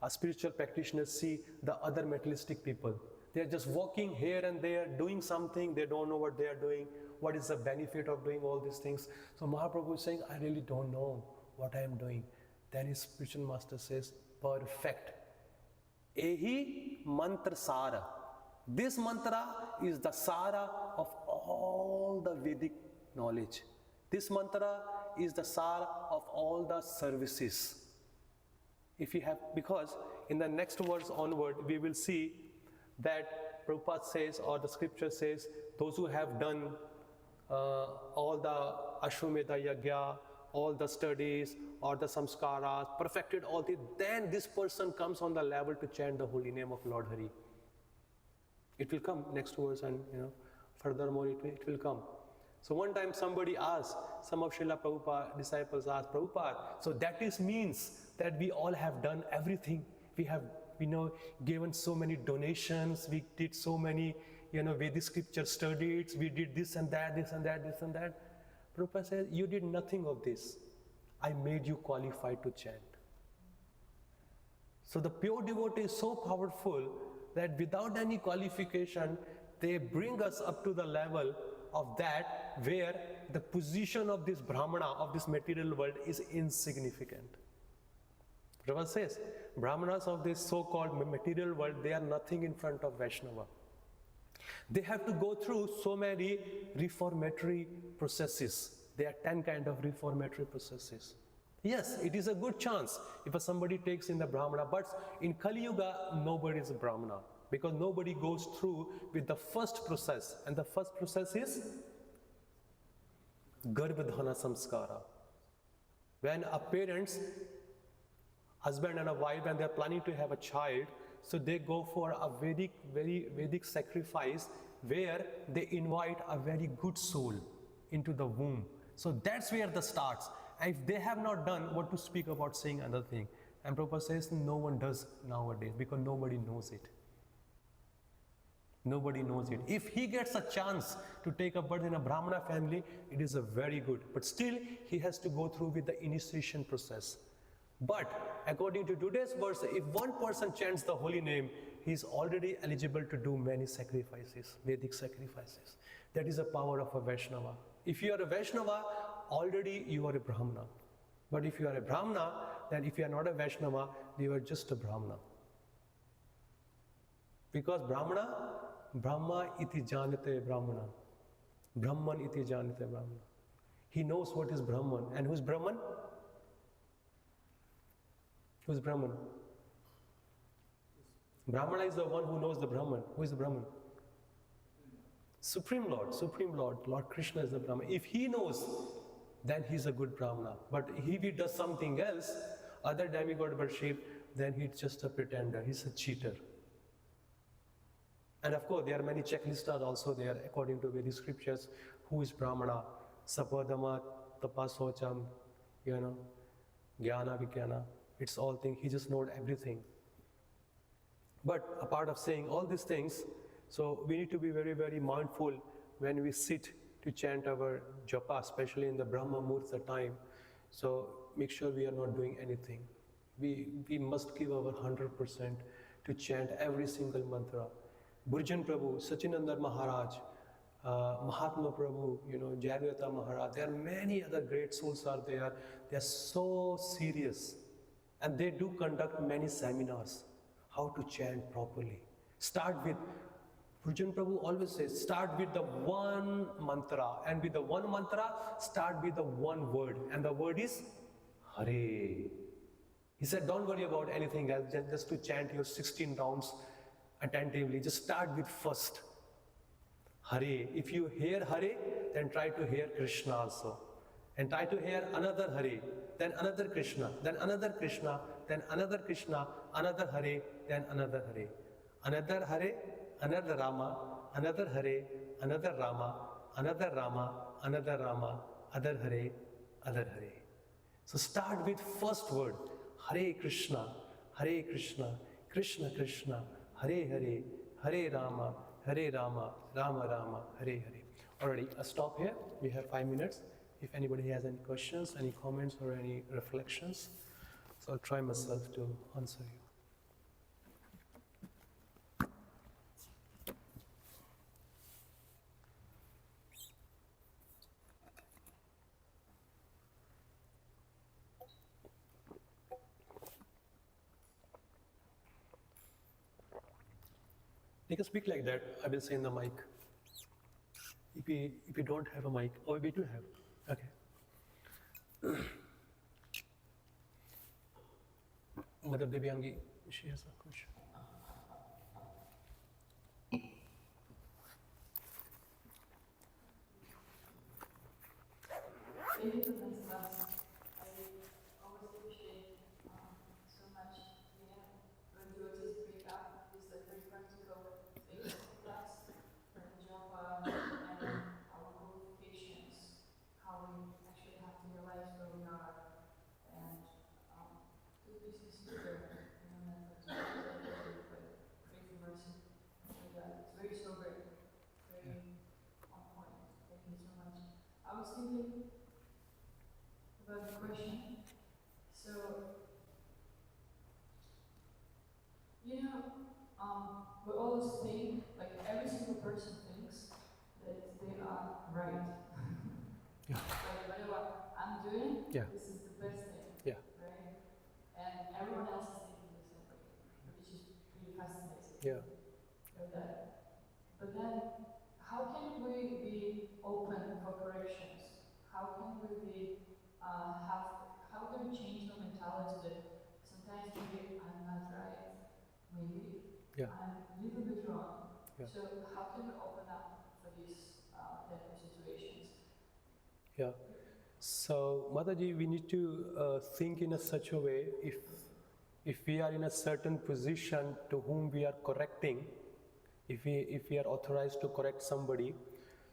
spiritual practitioners see the other materialistic people. They're just walking here and there, doing something, they don't know what they are doing. What is the benefit of doing all these things? So Mahaprabhu is saying, I really don't know what I am doing. Then his spiritual master says, perfect. Ehi mantra sara. This mantra is the sara of all the Vedic knowledge. This mantra is the sara of all the services. If you have, because in the next verse onward, we will see that Prabhupada says, or the scripture says, those who have done all the Ashwamedha Yagya, all the studies, or the samskaras, perfected all this, then this person comes on the level to chant the holy name of Lord Hari. It will come next verse, and furthermore it will come. So one time somebody asked, some of Srila Prabhupada disciples asked, Prabhupada, so that means that we all have done everything. We have, given so many donations, we did so many, Vedic scripture studies, we did this and that, this and that, this and that. Prabhupada says, you did nothing of this. I made you qualified to chant. So the pure devotee is so powerful that without any qualification, they bring us up to the level of that where the position of this Brahmana, of this material world, is insignificant. Prabhupada says, Brahmanas of this so-called material world, they are nothing in front of Vaishnava. They have to go through so many reformatory processes. There are 10 kind of reformatory processes. Yes, it is a good chance if somebody takes in the Brahmana, but in Kali Yuga, nobody is a Brahmana, because nobody goes through with the first process, and the first process is Garbhadhana Samskara. When a parents, husband and a wife, and they are planning to have a child, so they go for a very Vedic sacrifice where they invite a very good soul into the womb. So that's where the starts. And if they have not done, what to speak about saying another thing? And Prabhupada says no one does nowadays, because nobody knows it. Nobody knows it. If he gets a chance to take a birth in a Brahmana family, it is a very good. But still, he has to go through with the initiation process. But according to today's verse, if one person chants the holy name, he is already eligible to do many sacrifices, Vedic sacrifices. That is the power of a Vaishnava. If you are a Vaishnava, already you are a Brahmana. But if you are a Brahmana, then if you are not a Vaishnava, you are just a Brahmana. Because Brahma iti janate Brahmana. Brahman iti janate Brahmana. He knows what is Brahman. And who is Brahman? Who is Brahman? Brahmana is the one who knows the Brahman. Who is the Brahman? Supreme Lord, Lord Krishna is the Brahman. If he knows, then he's a good Brahmana. But if he does something else, other demigod worship, then he's just a pretender, he's a cheater. And of course, there are many checklists are also there according to Vedic scriptures, who is Brahmana, Sapadama, Tapasocham, Jnana, Vijnana, it's all things. He just knows everything. But apart of saying all these things, so we need to be very, very mindful when we sit to chant our japa, especially in the Brahma Muhurta time. So make sure we are not doing anything. We must give our 100% to chant every single mantra. Burjan Prabhu, Sachinandar Maharaj, Mahatma Prabhu, Jayalalitha Maharaj, there are many other great souls are there. They are so serious and they do conduct many seminars how to chant properly. Start with, Burjan Prabhu always says, start with the one mantra, and with the one mantra, start with the one word, and the word is Hare. He said, don't worry about anything else, just to chant your 16 rounds attentively. Just start with first Hare. If you hear Hare, then try to hear Krishna also. And try to hear another Hare, then another Krishna, then another Krishna, then another Krishna, another Hare, then another Hare. Another Hare, another Rama, another Hare, another Rama, another Rama, another Rama, other Hare, other Hare. So start with first word, Hare Krishna, Krishna Krishna, Hare Hare, Hare Rama, Rama Rama, Hare Hare. Already, I'll stop here. We have 5 minutes. If anybody has any questions, any comments, or any reflections, so I'll try myself to answer you. You can speak like that. I will say in the mic. If you don't have a mic, or we do have. Okay. Mother Devyangi, she has a question. Thank you for this class. I always appreciate so much when devotees bring up these very practical things class, like japa and our qualifications, how we actually have to realize where we are, and to be sincere, not to pray for mercy. It's very sobering, very on point. Thank you so much. I was thinking about the question. So, we always think, like every single person thinks that they are right. Yeah. Like whatever I'm doing, Yeah. this is the best thing. Yeah. Right? And everyone else is thinking the same way, which is really fascinating. Yeah. But then, how can we be open for corrections? How can we be how can we change the mentality that sometimes maybe I'm not right, maybe I'm a little bit wrong. Yeah. So how can we open up for these type of situations? Yeah. So Mataji, we need to think in a such a way, if we are in a certain position to whom we are correcting, if we are authorized to correct somebody,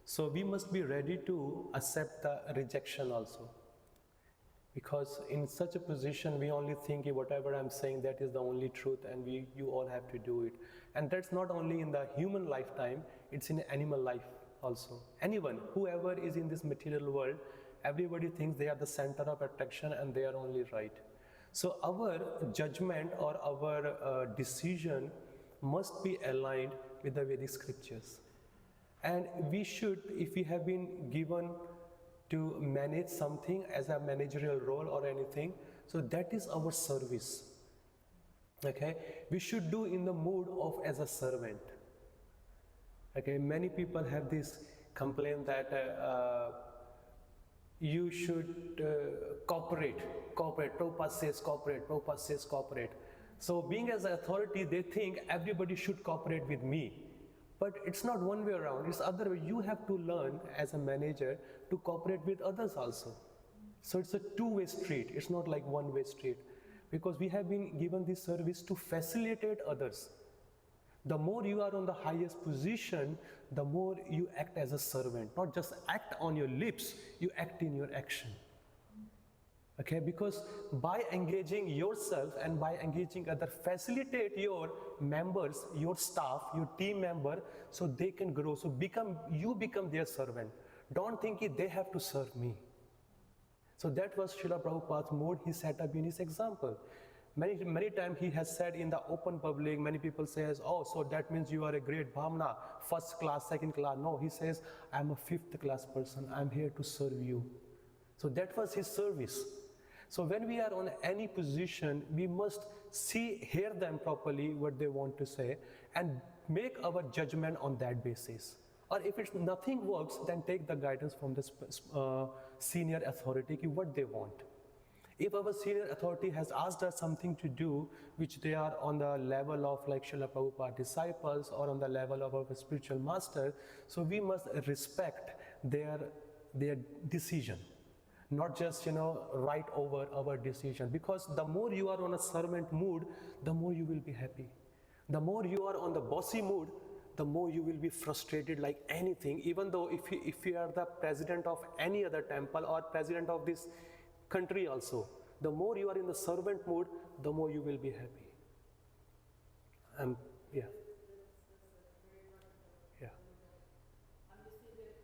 so we must be ready to accept the rejection also. Because in such a position, we only think whatever I'm saying, that is the only truth, and you all have to do it. And that's not only in the human lifetime, it's in animal life also. Anyone, whoever is in this material world, everybody thinks they are the center of attraction and they are only right. So our judgment or our decision must be aligned with the Vedic scriptures. And we should, if we have been given to manage something as a managerial role or anything, so that is our service. Okay, we should do in the mood of as a servant. Okay, many people have this complaint that you should cooperate. Prabhupada says cooperate. So being as an authority, they think everybody should cooperate with me. But it's not one way around, it's other way. You have to learn as a manager to cooperate with others also. So it's a two-way street, it's not like one-way street. Because we have been given this service to facilitate others. The more you are on the highest position, the more you act as a servant. Not just act on your lips, you act in your action. Okay, because by engaging yourself and by engaging others, facilitate your members, your staff, your team member, so they can grow. So you become their servant. Don't think they have to serve me. So that was Srila Prabhupada's mode he set up in his example. Many times he has said in the open public, many people says, oh, so that means you are a great Bhamana, first class, second class. No, he says, I'm a fifth class person. I'm here to serve you. So that was his service. So when we are on any position, we must hear them properly what they want to say and make our judgment on that basis. Or if nothing works, then take the guidance from the senior authority, what they want. If our senior authority has asked us something to do, which they are on the level of like Srila Prabhupada disciples or on the level of our spiritual master, so we must respect their decision. Not just, write over our decision. Because the more you are on a servant mood, the more you will be happy. The more you are on the bossy mood, the more you will be frustrated like anything. Even though if you are the president of any other temple or president of this country also, the more you are in the servant mood, the more you will be happy. And yeah. Yeah. I'm just thinking,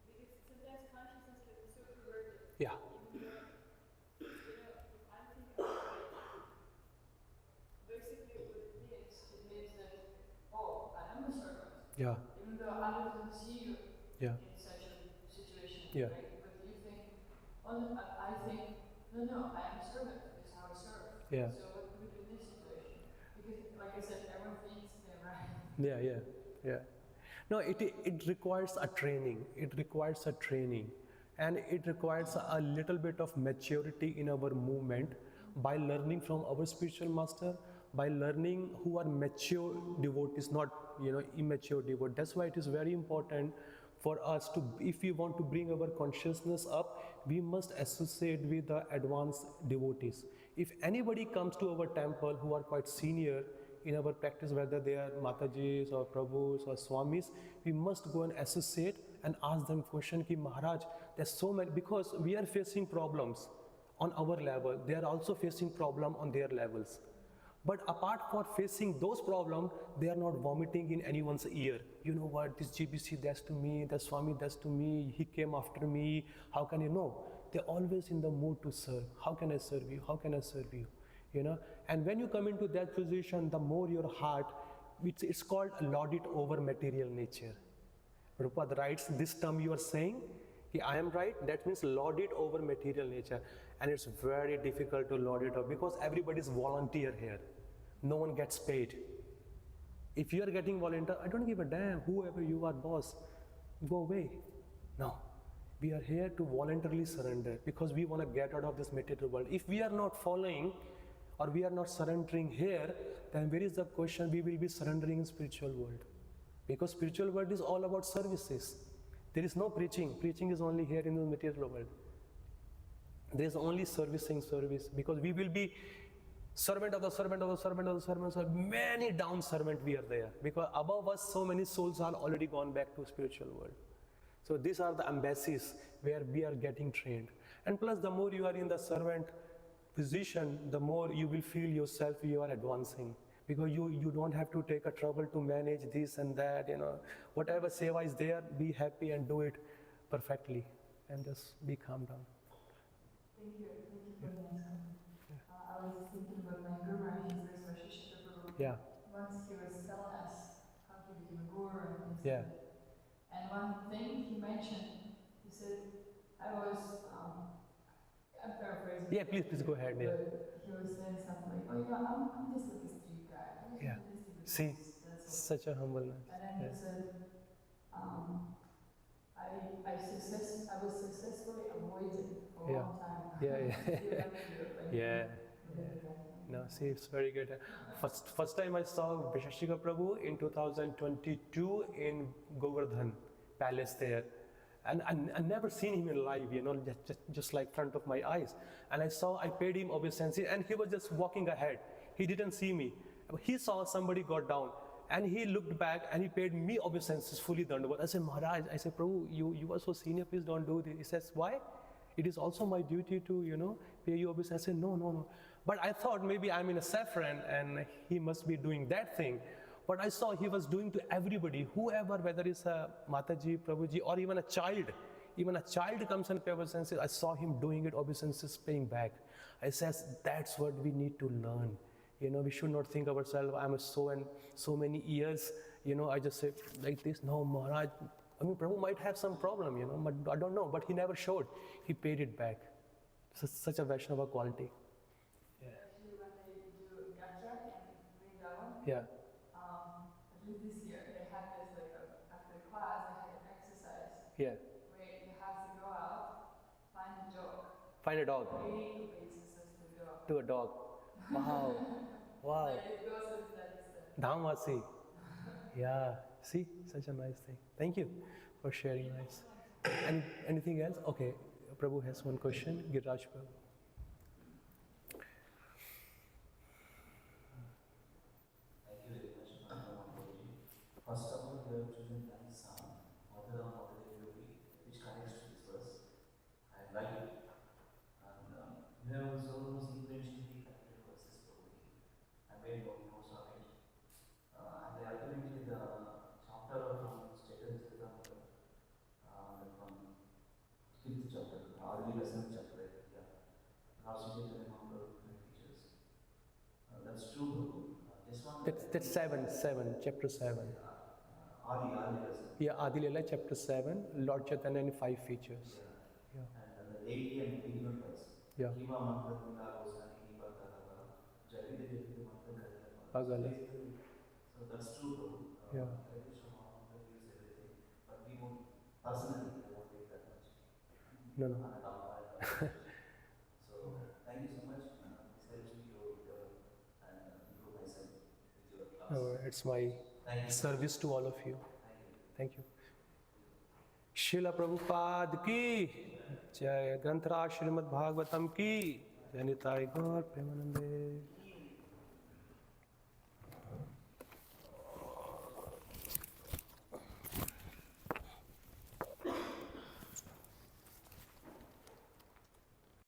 because sometimes consciousness can be so perverted. Yeah. If I'm thinking about it, basically what it means that, oh, I am a servant. Yeah. Even though I wouldn't see you Yeah. in such a situation, Yeah. right? But you think, oh, no, I think, no, I am a servant. It's how I serve. Yeah. So what do we do in this situation? Because, like I said, everyone thinks they're right. Yeah. No, it requires a training. It requires a training. And it requires a little bit of maturity in our movement by learning from our spiritual master, by learning who are mature devotees, not immature devotees. That's why it is very important for us to, if we want to bring our consciousness up, we must associate with the advanced devotees. If anybody comes to our temple who are quite senior in our practice, whether they are Matajis or Prabhus or Swamis, we must go and associate and ask them question ki Maharaj, there's so many, because we are facing problems on our level, they are also facing problem on their levels. But apart from facing those problems, they are not vomiting in anyone's ear. You know what, this GBC does to me, that Swami does to me, he came after me, how can you know? They're always in the mood to serve. How can I serve you? How can I serve you? And when you come into that position, the more your heart, it's called lauded over material nature. Prabhupada writes this term you are saying, I am right, that means lauded over material nature. And it's very difficult to laud it over because everybody is volunteer here. No one gets paid. If you are getting volunteer, I don't give a damn, whoever you are, boss, go away. No, we are here to voluntarily surrender because we want to get out of this material world. If we are not following or we are not surrendering here, then where is the question we will be surrendering in spiritual world? Because spiritual world is all about services. There is no preaching. Preaching is only here in the material world. There is only service because we will be servant of the servant of the servant of the servant. So many down servant we are there because above us so many souls are already gone back to spiritual world. So these are the embassies where we are getting trained. And plus the more you are in the servant position, the more you will feel yourself you are advancing. Because you don't have to take a trouble to manage this and that, whatever seva is there, be happy and do it perfectly and just be calm down. Thank you for the answer. I was thinking about my Guru Maharaj's relationship with Guru. Yeah. Once he was telling us how he became a guru and things Yeah. like that. And one thing he mentioned, he said, I'm paraphrasing. Yeah, please go ahead. Yeah. But he was saying something like, I'm just like a street guy. I'm just Yeah. this See, That's such a humbleness. And then he said, I was successfully avoided for a long time. Yeah. No, see, it's very good. First time I saw Vishashika Prabhu in 2022 in Govardhan Palace there. And I never seen him in live, just like front of my eyes. And I paid him obeisance and he was just walking ahead. He didn't see me. He saw somebody got down And he looked back and he paid me obeisances fully dandavat. I said, Maharaj, I said, Prabhu, you are so senior, please don't do this. He says, why? It is also my duty to, pay you obeisance. I said, no. But I thought maybe I'm in a saffron and he must be doing that thing. But I saw he was doing to everybody, whoever, whether it's a Mataji, Prabhuji, or even a child. Even a child comes and pays obeisances. I saw him doing it, obeisances paying back. I says, that's what we need to learn. We should not think of ourselves, I'm so many years, I just say like this. No, Maharaj, Prabhu might have some problem, but I don't know. But he never showed. He paid it back. Such a Vaishnava quality. Actually, when they do Gacha and Vrindavan, Yeah. at least this year, they had this after class, they had an exercise Yeah. where you have to go out, find a dog, Find a dog. pay obeisances to the dog. To a dog. Wow. Wow. Like it goes with that. Dhamvasi. Yeah. See, such a nice thing. Thank you for sharing. Nice. Anything else? Okay. Prabhu has one question. Giraj Prabhu. Thank you very much, Prabhuji. First of all, you have chosen nice song, Madhura Madhura Yogi, which connects to this verse. I like it. And you have also sequentially connected verses, Prabhuji. I made one notes on it. And ultimately, the chapter from Chaitanya Charitamrita, from 5th chapter, already the 7th chapter, yeah. Lord Sri Chaitanya Mahaprabhu features. That's true, Prabhu. This one. That's 7, chapter 7. Adi lesson. Yeah, Adi Leela, chapter 7, Lord Chaitanya and 5 features. Yeah. And the 80 and 81 verse. Yeah. Kiva mantra tingala gosani kiva kala jalide jalide mantra Pagala. So that's true, Prabhu. Yeah. Krishna Mahaprabhu gives everything, but we won't personally I won't take that much. No. So thank you so much. This helps me to develop and improve myself with your class. Oh, it's my Thank you. service to all of you. Thank you. Thank you. Srila Prabhupada ki jai, Granthra Srimad Bhagavatam ki jai, Nitai Gaur Premanande.